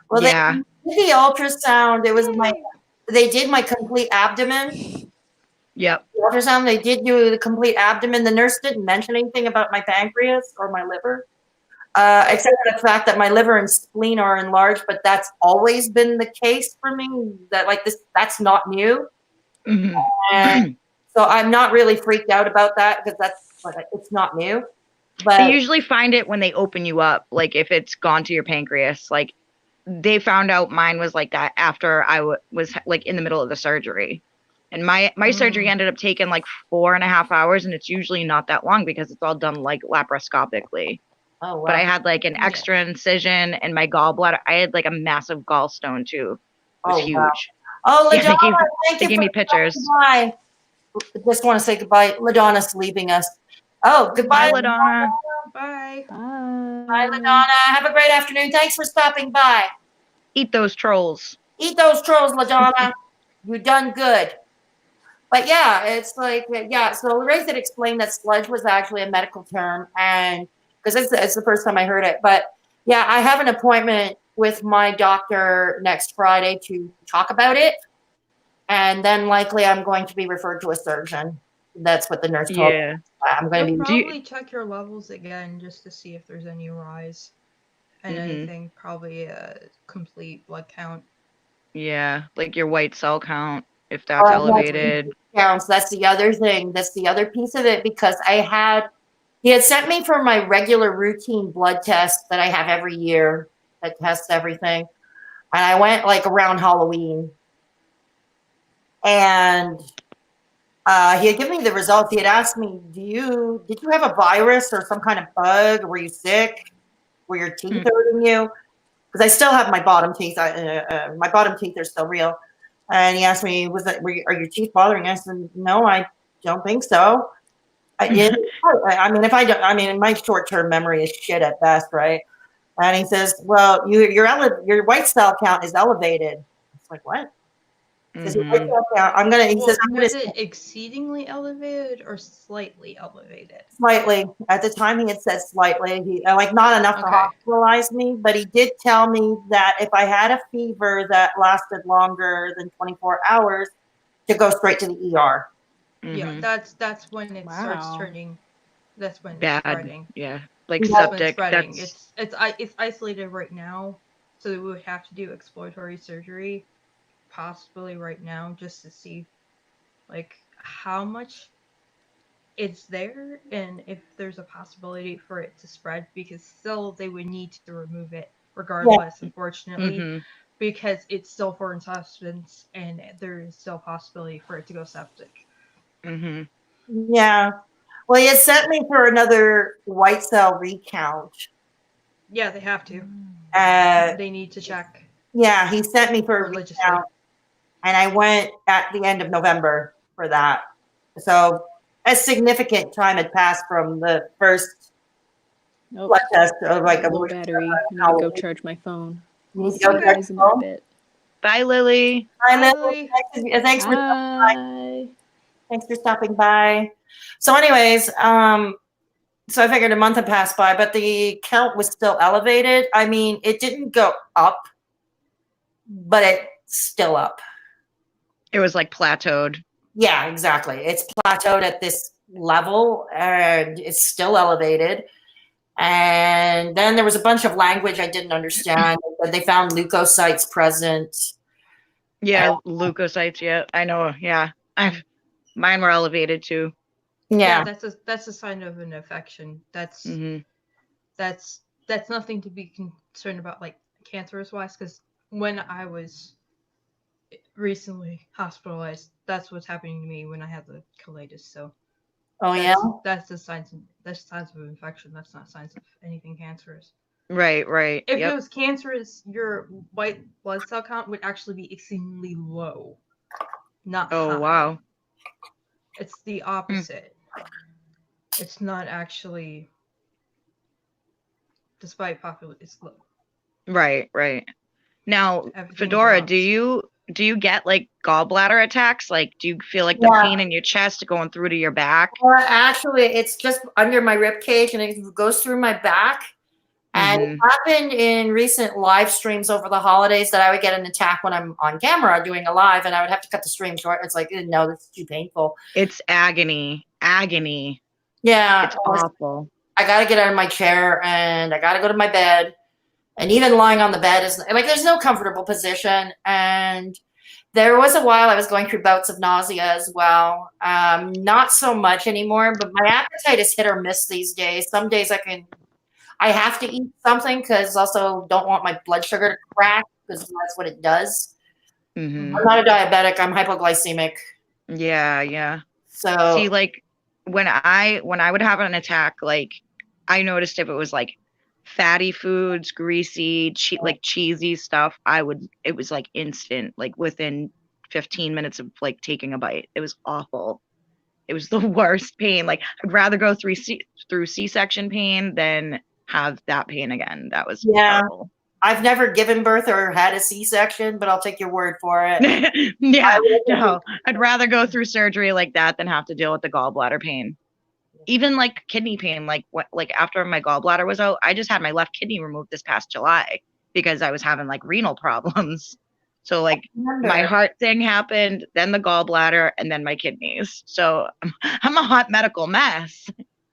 Well, yeah. they did the ultrasound. It was they did my complete abdomen. Yep. The ultrasound, they did do the complete abdomen. The nurse didn't mention anything about my pancreas or my liver, except for the fact that my liver and spleen are enlarged. But that's always been the case for me. That's not new. Mm-hmm. And so I'm not really freaked out about that because it's not new. But they usually find it when they open you up, like if it's gone to your pancreas. Like they found out mine was like that after I was like in the middle of the surgery. And my surgery ended up taking like 4.5 hours, and it's usually not that long because it's all done like laparoscopically. Oh, wow. But I had like an extra incision, and my gallbladder, I had like a massive gallstone too. It was huge. Wow. Oh, LaDonna, they gave me pictures. Goodbye. Just want to say goodbye. LaDonna's leaving us. Oh, goodbye, LaDonna. Bye. Bye, LaDonna. Have a great afternoon. Thanks for stopping by. Eat those trolls. Eat those trolls, LaDonna. You done good. But yeah, it's like, so Wraith had explained that sludge was actually a medical term, and because it's the first time I heard it. But yeah, I have an appointment with my doctor next Friday to talk about it. And then likely I'm going to be referred to a surgeon. That's what the nurse told me. I'm going to probably check your levels again just to see if there's any rise. And anything, probably a complete blood count. Yeah, like your white cell count, if that's elevated. Counts. That's the other thing. That's the other piece of it, because he had sent me for my regular routine blood test that I have every year that tests everything. And I went like around Halloween. And he had given me the results. He had asked me, did you have a virus or some kind of bug? Were you sick? Were your teeth hurting you? Because I still have my bottom teeth. My bottom teeth are still real. And he asked me, are your teeth bothering you? I said, no, I don't think so. My short-term memory is shit at best, right? And he says, well, your white cell count is elevated. It's like, what? Because he writes that down. I'm gonna. He Well, says I'm gonna was it exceedingly elevated or slightly elevated? slightly. At the time, he had said slightly. He like not enough to Okay. hospitalize me, but he did tell me that if I had a fever that lasted longer than 24 hours, to go straight to the ER. Yeah, Mhm. that's when it starts Wow. turning. That's when it's Bad. spreading. Yeah. Like That's That's when it's septic. spreading. That's It's isolated right now, so we would have to do exploratory surgery, possibly right now, just to see like how much it's there and if there's a possibility for it to spread. Because still they would need to remove it regardless, unfortunately, mhm. because it's still foreign substance and there is still a possibility for it to go septic. Mhm. Yeah. Well, he had sent me for another white cell recount. Yeah, they have to. Uh, They need to check yeah, he sent me for a religiously. recount, and I went at the end of November for that. So a significant time had passed from the first Nope. blood test of like a Low week. battery. I need to go charge my phone. You need to See go you check guys in your a phone. bit. Bye, Lily. Hi, Bye, Lily. Lily. Thanks for Bye. thanks for stopping by. So, anyways, so I figured a month had passed by, but the count was still elevated. I mean, it didn't go up, but it's still up. It was like plateaued. Yeah, exactly. It's plateaued at this level and it's still elevated. And then there was a bunch of language I didn't understand. They found leukocytes present. Yeah, leukocytes. Yeah, I know. Yeah, mine were elevated too. Yeah. That's a sign of an infection. Mhm. That's nothing to be concerned about, like cancerous wise, because when I was recently hospitalized, that's what's happening to me when I had the colitis. So Oh, yeah. that's the signs of infection. That's not signs of anything cancerous. Right. Right. If it Yep. was cancerous, your white blood cell count would actually be exceedingly low, not Oh high. wow. It's the opposite. It's not actually, despite population, it's low. Right. Right. Now, Everything Fedora, drops. do you get like gallbladder attacks? Like, do you feel like the Yeah. pain in your chest going through to your back? Well, actually, it's just under my rib cage and it goes through my back. And it Mhm. happened in recent live streams over the holidays that I would get an attack when I'm on camera doing a live, and I would have to cut the stream short. It's like, no, this is too painful. It's agony. Agony. Yeah, It's awful. I got to get out of my chair and I got to go to my bed. And even lying on the bed is like, there's no comfortable position. And there was a while I was going through bouts of nausea as well. Not so much anymore, but my appetite is hit or miss these days. Some days I have to eat something because also don't want my blood sugar to crash because that's what it does. Mhm. I'm not a diabetic. I'm hypoglycemic. Yeah. Yeah. So See, like when I would have an attack, like I noticed if it was like fatty foods, greasy, like cheesy stuff, it was like instant, like within 15 minutes of like taking a bite. It was awful. It was the worst pain. Like I'd rather go through C-section pain than have that pain again. That was yeah, horrible. I've never given birth or had a C-section, but I'll take your word for it. Yeah, no, I'd rather go through surgery like that than have to deal with the gallbladder pain. Even like kidney pain, like after my gallbladder was out, I just had my left kidney removed this past July because I was having like renal problems. So like my heart thing happened, then the gallbladder, and then my kidneys. So I'm a hot medical mess.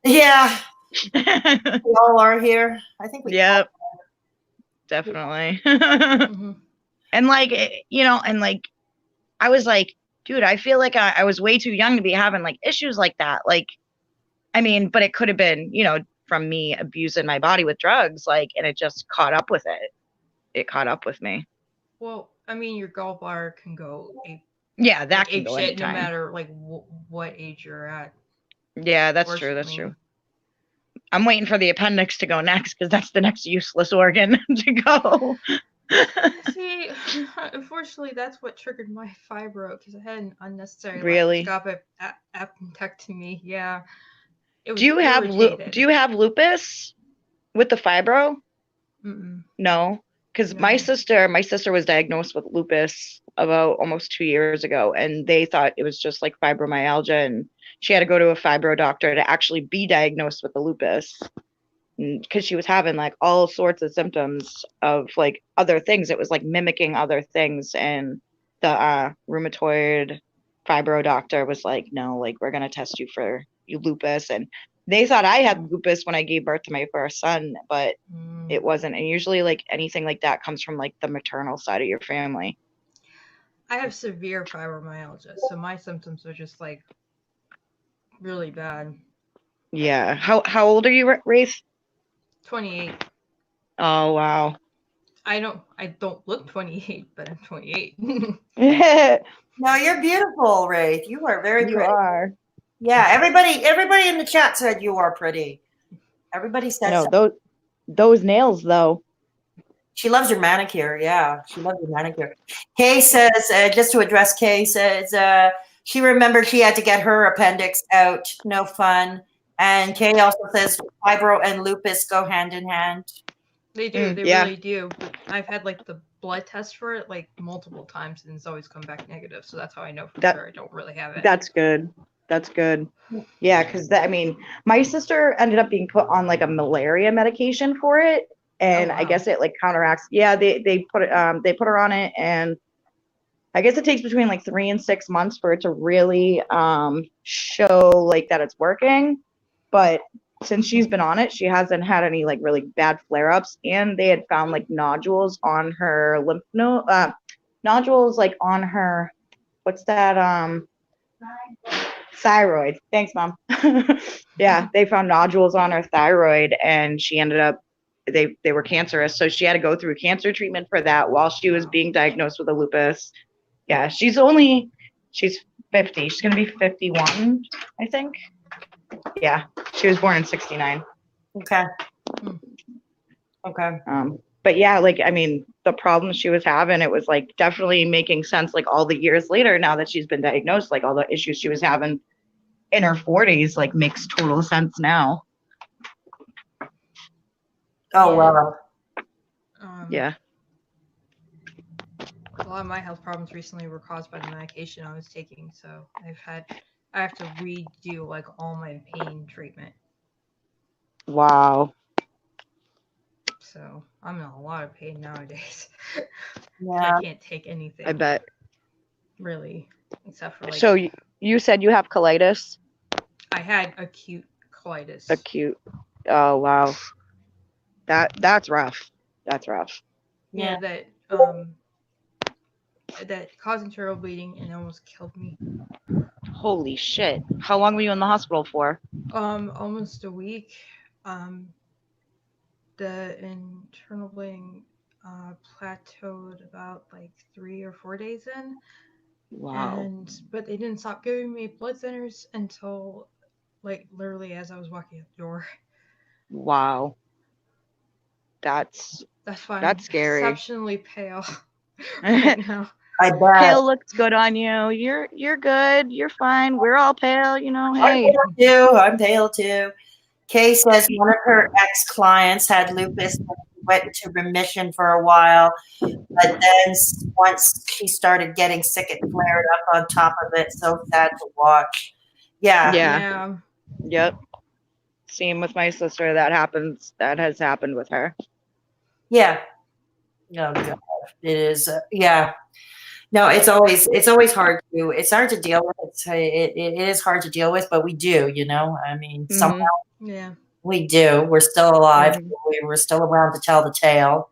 Yeah, we all are here. I think we. Yep, definitely. Mm-hmm. And like and like I was like, dude, I feel like I was way too young to be having like issues like that. Like, I mean, but it could have been, from me abusing my body with drugs, like, and it just caught up with it. It caught up with me. Well, I mean, your gallbladder can go Yeah, that like can go shit no anytime. matter like what age you're at. Yeah, that's true. That's true. I'm waiting for the appendix to go next because that's the next useless organ to go. See, unfortunately, that's what triggered my fibro because I had an unnecessary Really? laparoscopic appendectomy. Yeah. Do you have lupus with the fibro? Mm-mm. No, because my sister was diagnosed with lupus about almost 2 years ago, and they thought it was just like fibromyalgia, and she had to go to a fibro doctor to actually be diagnosed with the lupus, because she was having like all sorts of symptoms of like other things. It was like mimicking other things, and the rheumatoid fibro doctor was like, no, like we're gonna test you for lupus, and they thought I had lupus when I gave birth to my first son, but it wasn't. And usually like anything like that comes from like the maternal side of your family. I have severe fibromyalgia, so my symptoms are just like really bad. Yeah. How old are you, Wraith? 28. Oh wow. I don't look 28, but I'm 28. No, you're beautiful, Wraith. You are very You pretty. are. Yeah, everybody in the chat said you are pretty. Everybody said No, those nails though. She loves your manicure. Yeah, she loves your manicure. Kay says, just to address Kay, says she remembered she had to get her appendix out. No fun. And Kay also says fibro and lupus go hand in hand. They do. They yeah. really do. But I've had like the blood test for it like multiple times, and it's always come back negative. So that's how I know for sure I don't really have it. That's good. That's good. Yeah, because I mean, my sister ended up being put on like a malaria medication for it, and I guess it like counteracts. Yeah, they put her on it, and I guess it takes between like 3 and 6 months for it to really show like that it's working. But since she's been on it, she hasn't had any like really bad flare-ups, and they had found like nodules on her lymph node, nodules like on her, what's that, thyroid. Thanks, Mom. Yeah, they found nodules on her thyroid, and she ended up, they were cancerous, so she had to go through cancer treatment for that while she was being diagnosed with a lupus. Yeah, she's 50. She's gonna be 51, I think. Yeah, she was born in 69. Okay. Okay. But yeah, like, I mean, the problems she was having, it was like definitely making sense like all the years later, now that she's been diagnosed, like all the issues she was having in her 40s like makes total sense now. Oh, wow. Yeah. A lot of my health problems recently were caused by the medication I was taking, so I have to redo like all my pain treatment. Wow. So I'm in a lot of pain nowadays. Yeah. I can't take anything. I bet. Really, except for like. So you said you have colitis? I had acute colitis. Acute. Oh wow. That's rough. That's rough. Yeah, that caused internal bleeding and almost killed me. Holy shit. How long were you in the hospital for? Almost a week. The internal bleeding plateaued about like 3 or 4 days in. Wow. But they didn't stop giving me blood thinners until like literally as I was walking out the door. Wow. That's fine. That's scary. Exceptionally pale right now. I bet. Pale looks good on you. You're good. You're fine. We're all pale, you know. Hey. I'm pale too. Kay says one of her ex-clients had lupus and went into remission for a while, but then once she started getting sick, it flared up on top of it. So sad to watch. Yeah. Yep. Same with my sister. That has happened with her. Yeah. Oh God. It is. Yeah. No, it's always hard it's hard to deal with. It is hard to deal with, but we do, you know, I mean, somehow we do. We're still alive. We're still around to tell the tale.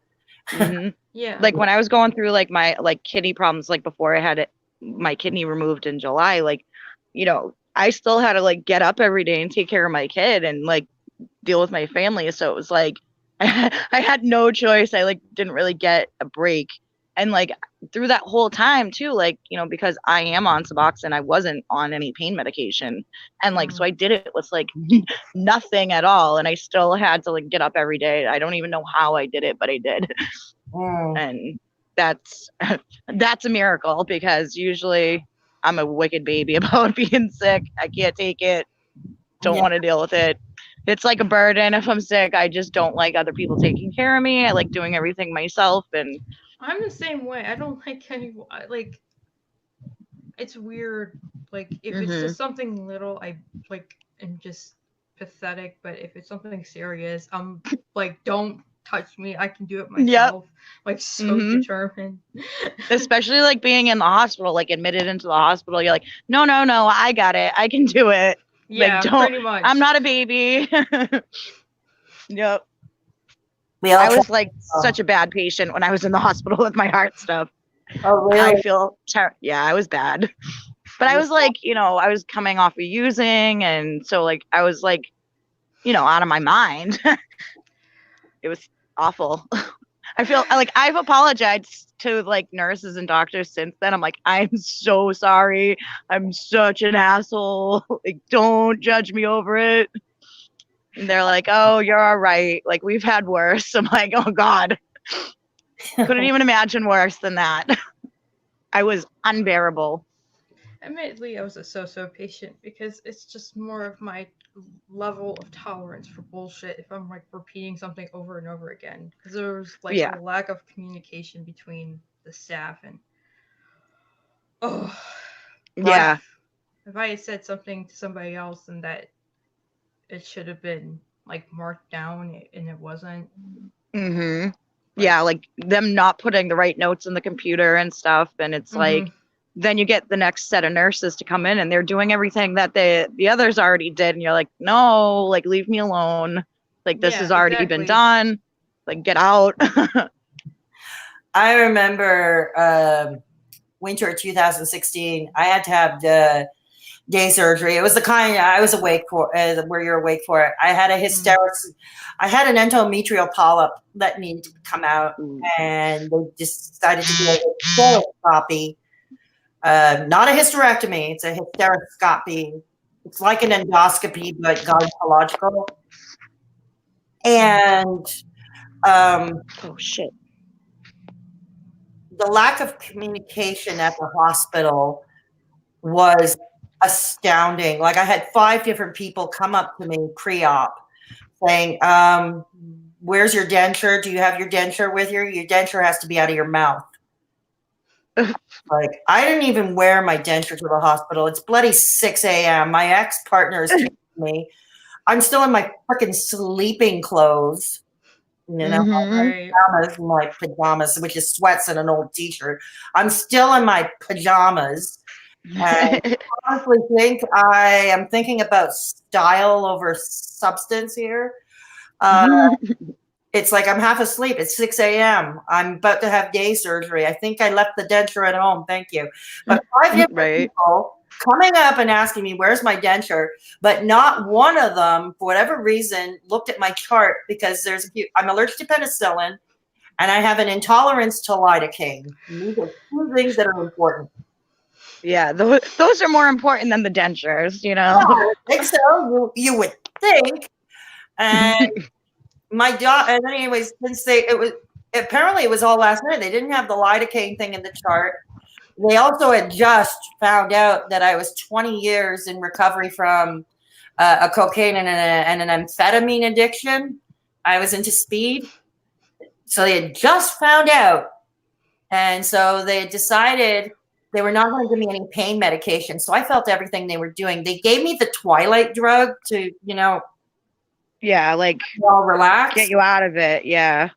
Yeah. Like when I was going through like my like kidney problems, like before I had my kidney removed in July, like, you know, I still had to like get up every day and take care of my kid and like deal with my family. So it was like, I had no choice. I like didn't really get a break. And like through that whole time too, like, you know, because I am on Suboxone, I wasn't on any pain medication. And like, so I did it with like nothing at all. And I still had to like get up every day. I don't even know how I did it, but I did. And that's a miracle, because usually I'm a wicked baby about being sick. I can't take it. Don't want to deal with it. it's like a burden. If I'm sick, I just don't like other people taking care of me. I like doing everything myself. And I'm the same way. I don't like anyone. Like, it's weird. Like, if it's just something little, I like am just pathetic. But if it's something serious, I'm like, don't touch me. I can do it myself. Like, so determined. especially like being in the hospital, like admitted into the hospital, you're like, no, I got it. I can do it. Yeah, Like, don't. pretty much. I'm not a baby. Yep. We all I try- was like such a bad patient when I was in the hospital with my heart stuff. oh, And I really? feel yeah, I was bad. But I was like, I was coming off of using, and so like I was like, out of my mind. It was awful. I feel like I've apologized to like nurses and doctors since then. I'm like, I'm so sorry. I'm such an asshole. Like, don't judge me over it. And they're like, oh, you're all right. Like, we've had worse. I'm like, oh God. Couldn't even imagine worse than that. I was unbearable. Admittedly, I was a so-so patient because it's just more of my level of tolerance for bullshit if I'm like repeating something over and over again. Because there was like Yeah. a lack of communication between the staff and oh, Yeah. if I had said something to somebody else and that it should have been like marked down and it wasn't. Mm-hmm. Yeah, like them not putting the right notes in the computer and stuff. And it's like, then you get the next set of nurses to come in and they're doing everything that the others already did. And you're like, no, like, leave me alone. Like, this has already been done. Like, get out. I remember winter of 2016, I had to have the day surgery. It was the kind I was awake for, where you're awake for it. I had a hysterics. I had an endometrial polyp that needed to come out, and they decided to do a hysteroscopy. Not a hysterectomy. It's a hysteroscopy. It's like an endoscopy, but gynecological. And oh shit. The lack of communication at the hospital was astounding. Like, I had 5 different people come up to me pre-op saying, where's your denture? Do you have your denture with you? Your denture has to be out of your mouth. Like, I didn't even wear my denture to the hospital. It's bloody 6 a.m. My ex-partner is texting me. I'm still in my freaking sleeping clothes. My pajamas, which is sweats and an old t-shirt. I'm still in my pajamas. I honestly think I am thinking about style over substance here. It's like I'm half asleep. It's 6 a.m. I'm about to have day surgery. I think I left the denture at home. Thank you. But 5 different people coming up and asking me, where's my denture? But not one of them, for whatever reason, looked at my chart, because I'm allergic to penicillin and I have an intolerance to lidocaine. These are 2 things that are important. Yeah, those are more important than the dentures, I think so. You would think. And and anyways, since apparently it was all last minute. They didn't have the lidocaine thing in the chart. They also had just found out that I was 20 years in recovery from a cocaine and an amphetamine addiction. I was into speed. So they had just found out. And so they had decided they were not going to give me any pain medication. So I felt everything they were doing. They gave me the Twilight drug to, yeah, like, relax, get you out of it. Yeah.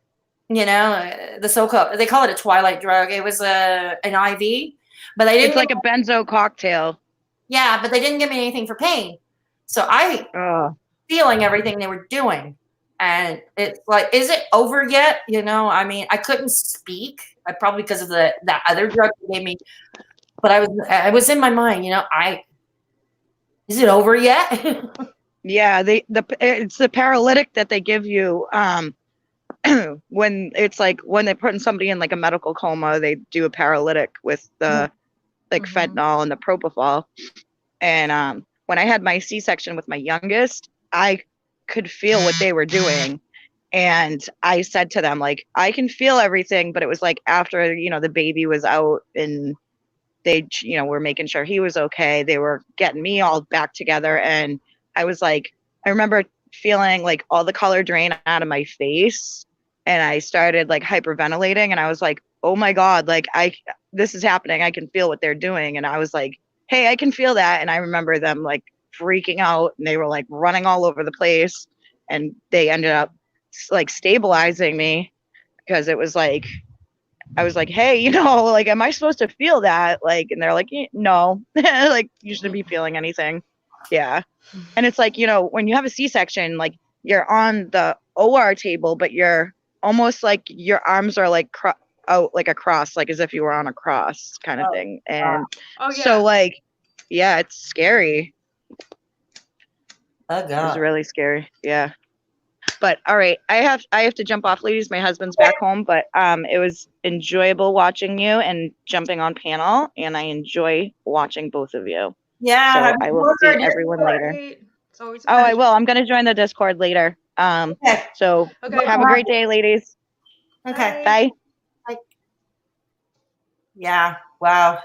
The so-called, they call it a Twilight drug. It was an IV, but they didn't. It's like a benzo cocktail. Yeah, but they didn't give me anything for pain. So I feeling everything they were doing. And it's like, is it over yet? I mean, I couldn't speak. Probably because of that other drug they gave me. But I was in my mind, is it over yet? Yeah, it's the paralytic that they give you when it's like when they're putting somebody in like a medical coma, they do a paralytic with the fentanyl and the propofol. And when I had my C-section with my youngest, I could feel what they were doing. And I said to them, like, I can feel everything, but it was like after, the baby was out and they, were making sure he was okay. They were getting me all back together. And I was like, I remember feeling like all the color drain out of my face, and I started like hyperventilating, and I was like, oh my God, like this is happening. I can feel what they're doing. And I was like, hey, I can feel that. And I remember them like freaking out, and they were like running all over the place, and they ended up like stabilizing me, because it was like, I was like, hey, you know, like, am I supposed to feel that? Like, and they're like, no, like, you shouldn't be feeling anything. Yeah. And it's like, you know, when you have a C-section, like, you're on the OR table, but you're almost like your arms are like out like a cross, like as if you were on a cross kind of thing. And so, like, yeah, it's scary. Oh, God. It was really scary. Yeah. But all right, I have to jump off, ladies. My husband's back home, but it was enjoyable watching you and jumping on panel, and I enjoy watching both of you. Yeah. So I will see everyone later. It's always Oh, I will. I'm gonna join the Discord later. So have a great day, ladies. Okay. Bye. Bye. Yeah. Wow.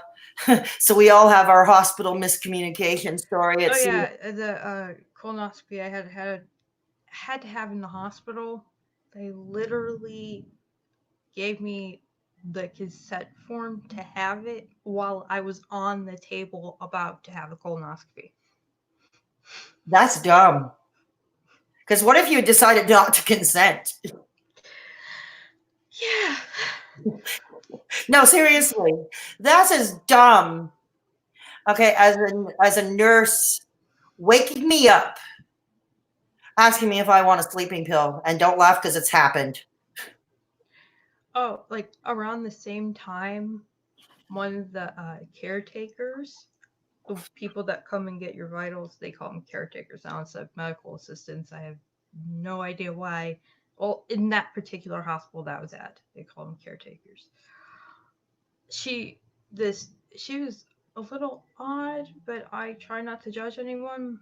So we all have our hospital miscommunication story. The colonoscopy I had to have in the hospital. They literally gave me the consent form to have it while I was on the table about to have a colonoscopy. That's dumb. Because what if you decided not to consent? Yeah. No, seriously. That's as dumb. Okay, as a nurse, waking me up, asking me if I want a sleeping pill, and don't laugh because it's happened. Oh, like around the same time, one of the caretakers, the people that come and get your vitals, they call them caretakers. Now instead of medical assistants, I have no idea why. Well, in that particular hospital that I was at, they call them caretakers. She was a little odd, but I try not to judge anyone.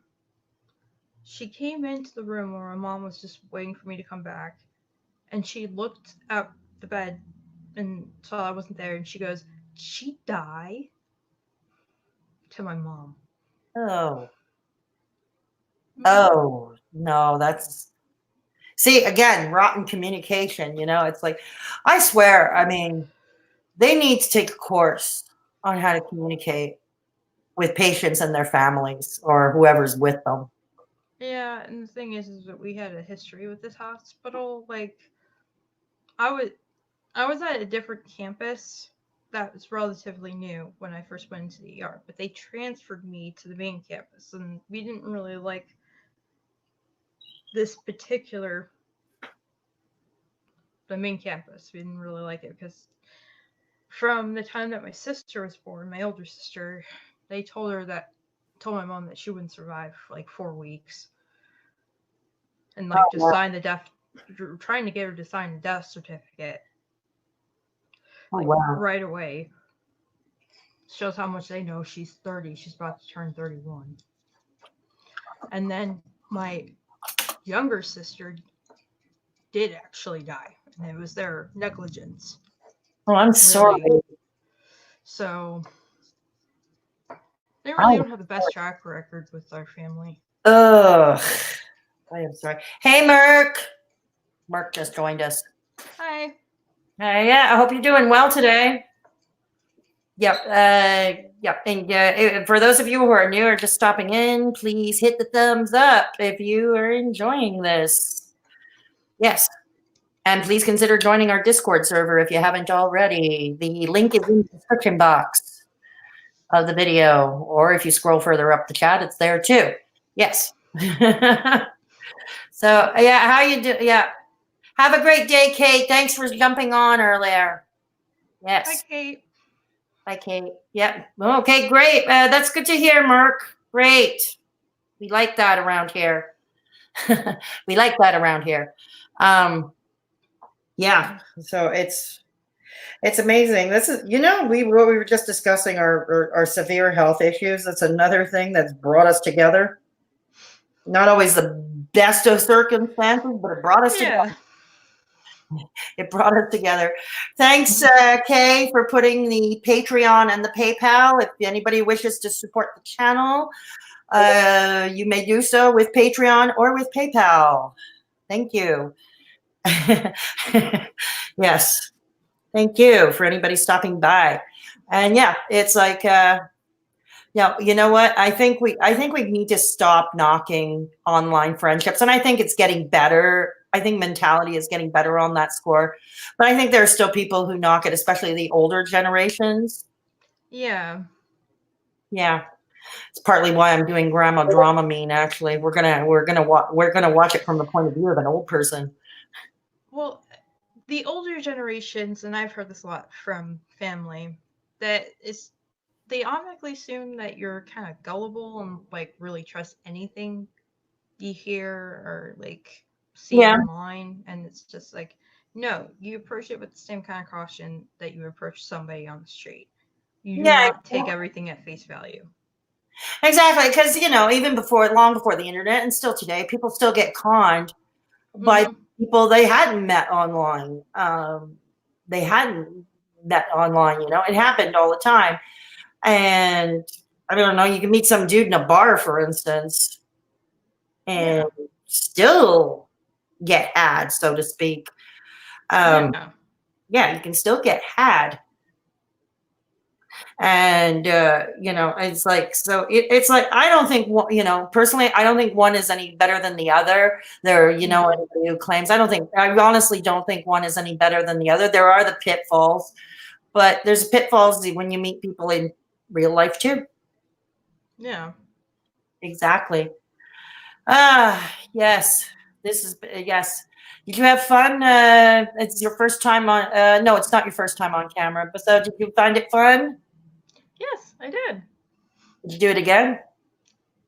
She came into the room where my mom was just waiting for me to come back, and she looked at the bed and saw I wasn't there, and she goes, "Did she die?" to my mom. Oh. Oh, no, that's... See, again, rotten communication, you know? It's like, I swear, I mean, they need to take a course on how to communicate with patients and their families or whoever's with them. Yeah, and the thing is that we had a history with this hospital. Like, I was at a different campus that was relatively new when I first went into the ER, but they transferred me to the main campus, and we didn't really like this particular the main campus. We didn't really like it because from the time that my sister was born, my older sister, they told my mom that she wouldn't survive for like 4 weeks. And like sign the death, trying to get her to sign the death certificate like right away. Shows how much they know. She's 30. She's about to turn 31. And then my younger sister did actually die, and it was their negligence. Oh, I'm sorry. So they really don't have the best track record with our family. Ugh. I am sorry. Hey, Merc. Merc just joined us. Hi. Yeah, I hope you're doing well today. Yep. Yep. And for those of you who are new or just stopping in, please hit the thumbs up if you are enjoying this. Yes. And please consider joining our Discord server if you haven't already. The link is in the description box of the video, or if you scroll further up the chat, it's there too. Yes. So yeah, how you do? Yeah. Have a great day, Kate. Thanks for jumping on earlier. Yes. Hi, Kate. Hi, Kate. Yep. Okay, great. That's good to hear, Merc. Great. We like that around here. We like that around here. Yeah. So it's amazing. This is, you know, we were just discussing our severe health issues. That's another thing that's brought us together. Not always the best of circumstances, but it brought us together. It brought us together. Thanks, Kay, for putting the Patreon and the PayPal. If anybody wishes to support the channel, you may do so with Patreon or with PayPal. Thank you. Yes. Thank you for anybody stopping by. And yeah, it's like, yeah, you know what? I think we need to stop knocking online friendships, and I think it's getting better. I think mentality is getting better on that score, but I think there are still people who knock it, especially the older generations. Yeah. Yeah, it's partly why I'm doing Grandma Dramamine. Actually, we're gonna watch it from the point of view of an old person. Well, the older generations, and I've heard this a lot from family, that is they automatically assume that you're kind of gullible and like really trust anything you hear or like see Yeah. online, and it's just like, no, you approach it with the same kind of caution that you approach somebody on the street. You do Yeah, not take everything at face value. exactly. Because even long before the internet, and still today, people still get conned by people they hadn't met online. They hadn't met online. It happened all the time. And I don't know, you can meet some dude in a bar, for instance, and still get had, so to speak. Yeah, you can still get had. And, it's like, so it's like, I don't think, personally, I don't think one is any better than the other. Anybody who claims, I honestly don't think one is any better than the other. There are the pitfalls, but there's pitfalls when you meet people in real life too. Yeah. Exactly. Yes. Yes. Did you have fun? It's your first time on, no, it's not your first time on camera, but so did you find it fun? Yes, I did. Did you do it again?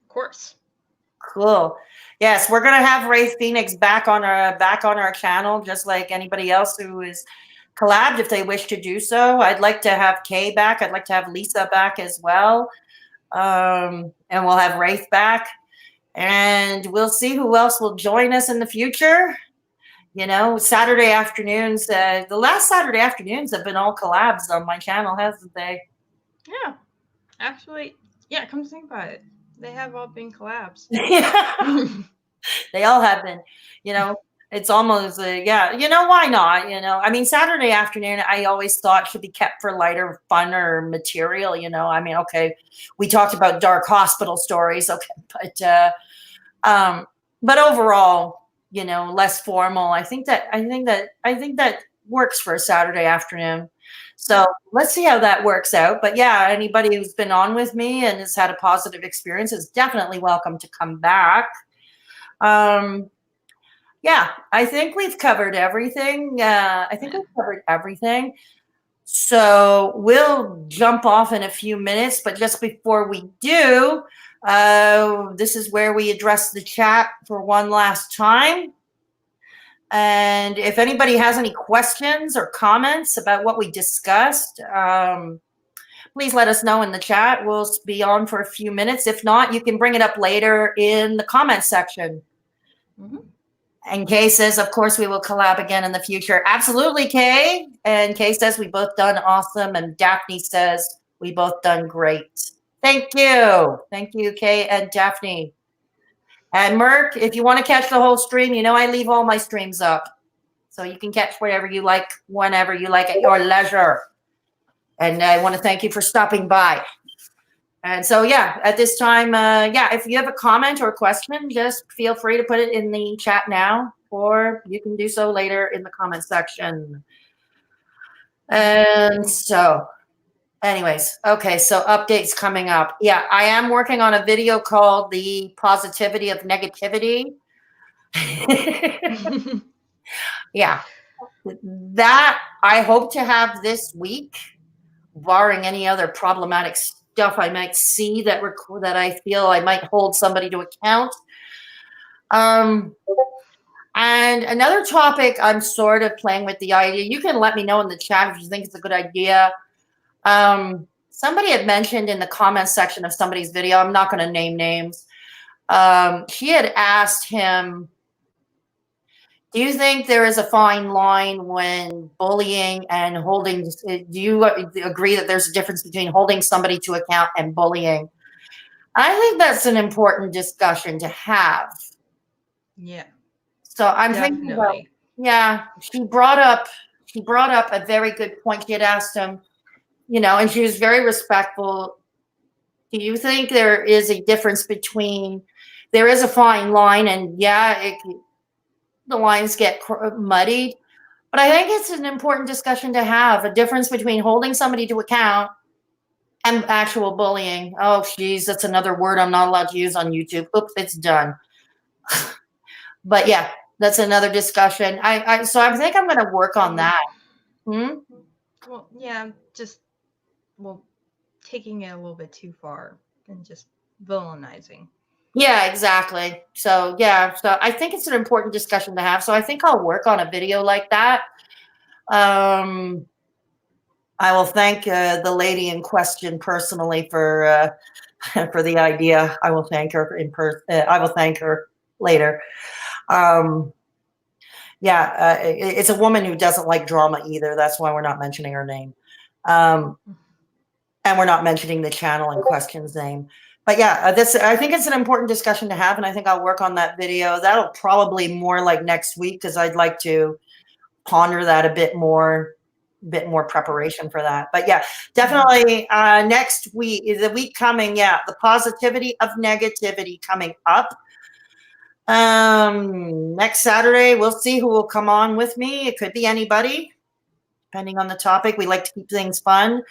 Of course. Cool. Yes, we're gonna have Wraith Phoenix back on our channel, just like anybody else who is collabed if they wish to do so. I'd like to have Kay back. I'd like to have Lisa back as well. And we'll have Wraith back. And we'll see who else will join us in the future. Saturday afternoons, the last Saturday afternoons have been all collabs on my channel, hasn't they? Yeah. Actually, yeah, come to think about it. They have all been collabs. Yeah. They all have been. It's almost, why not? I mean, Saturday afternoon, I always thought should be kept for lighter, funner material. I mean, okay, we talked about dark hospital stories, okay, but overall, less formal. I think that works for a Saturday afternoon. So let's see how that works out. But yeah, anybody who's been on with me and has had a positive experience is definitely welcome to come back. Yeah, I think we've covered everything. So we'll jump off in a few minutes, but just before we do, this is where we address the chat for one last time. And if anybody has any questions or comments about what we discussed, please let us know in the chat. We'll be on for a few minutes. If not, you can bring it up later in the comment section. And Kay says, of course, we will collab again in the future. Absolutely, Kay. And Kay says, we both done awesome. And Daphne says, we both done great. Thank you. Thank you, Kay and Daphne. And Merck, if you want to catch the whole stream, I leave all my streams up. So you can catch whatever you like, whenever you like, at your leisure. And I want to thank you for stopping by. And so, yeah, at this time, if you have a comment or a question, just feel free to put it in the chat now, or you can do so later in the comment section. And so, anyways, okay, so updates coming up. Yeah, I am working on a video called The Positivity of Negativity. Yeah, that I hope to have this week, barring any other problematic stuff I might see that I feel I might hold somebody to account. And another topic I'm sort of playing with the idea. You can let me know in the chat if you think it's a good idea. Somebody had mentioned in the comments section of somebody's video, I'm not going to name names. He had asked him Do you think there is a fine line when bullying and holding? Do you agree that there's a difference between holding somebody to account and bullying? I think that's an important discussion to have. Yeah, So I'm thinking about, definitely. yeah, she brought up a very good point. She had asked him, and she was very respectful. Do you think there is a difference between, there is a fine line, and yeah, the lines get muddied, but I think it's an important discussion to have, a difference between holding somebody to account and actual bullying. Oh, geez, that's another word I'm not allowed to use on YouTube. Oops, it's done. But yeah, that's another discussion. So I think I'm going to work on that. Well, yeah, just taking it a little bit too far and just villainizing. Yeah, exactly. So yeah, so I think it's an important discussion to have. So I think I'll work on a video like that. I will thank the lady in question personally for for the idea. I will thank her in person. I will thank her later. Yeah, it's a woman who doesn't like drama either. That's why we're not mentioning her name. And we're not mentioning the channel in question's name. But yeah, I think it's an important discussion to have, and I think I'll work on that video. That'll probably more like next week, because I'd like to ponder that a bit more preparation for that. But yeah, definitely next week, the week coming, yeah, the positivity of negativity coming up. Next Saturday, we'll see who will come on with me. It could be anybody, depending on the topic. We like to keep things fun.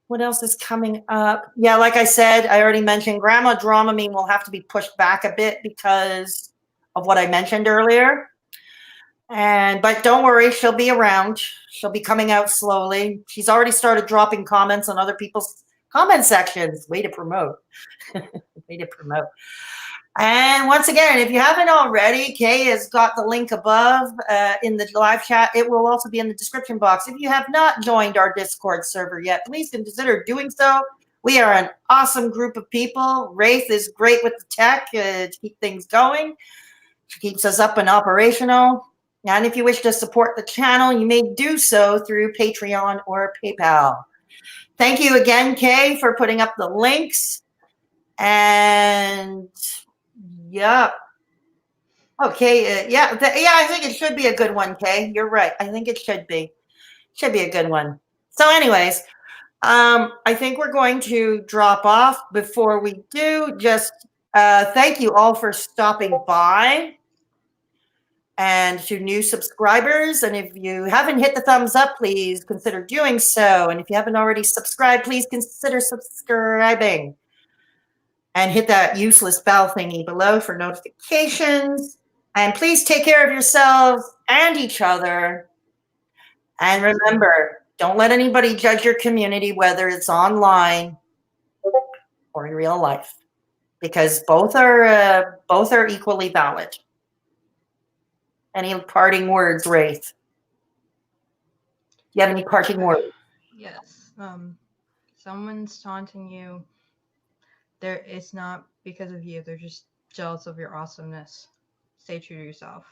What else is coming up? Yeah, like I said, I already mentioned Grandma Dramamine will have to be pushed back a bit because of what I mentioned earlier. But don't worry, she'll be around. She'll be coming out slowly. She's already started dropping comments on other people's comment sections. Way to promote. Way to promote. And once again, if you haven't already, Kay has got the link above in the live chat. It will also be in the description box. If you have not joined our Discord server yet, please consider doing so. We are an awesome group of people. Wraith is great with the tech to keep things going. She keeps us up and operational. And if you wish to support the channel, you may do so through Patreon or PayPal. Thank you again, Kay, for putting up the links. And yeah. Okay. Yeah, I think it should be a good one, Kay. You're right. I think it should be. Should be a good one. So anyways, I think we're going to drop off. Before we do, just thank you all for stopping by. And to new subscribers, and if you haven't hit the thumbs up, please consider doing so. And if you haven't already subscribed, please consider subscribing. And hit that useless bell thingy below for notifications. And please take care of yourselves and each other. And remember, don't let anybody judge your community, whether it's online or in real life, because both are equally valid. Any parting words, Wraith? Do you have any parting words? Yes. Someone's taunting you. It's not because of you. They're just jealous of your awesomeness. Stay true to yourself.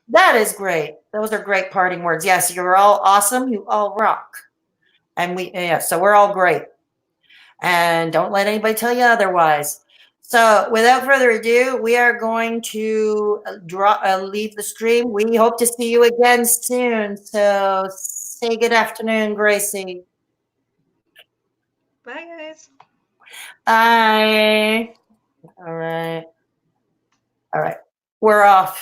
That is great. Those are great parting words. Yes, you're all awesome. You all rock. And so we're all great. And don't let anybody tell you otherwise. So without further ado, we are going to leave the stream. We hope to see you again soon. So say good afternoon, Gracie. Bye, guys. Bye. All right. All right. We're off.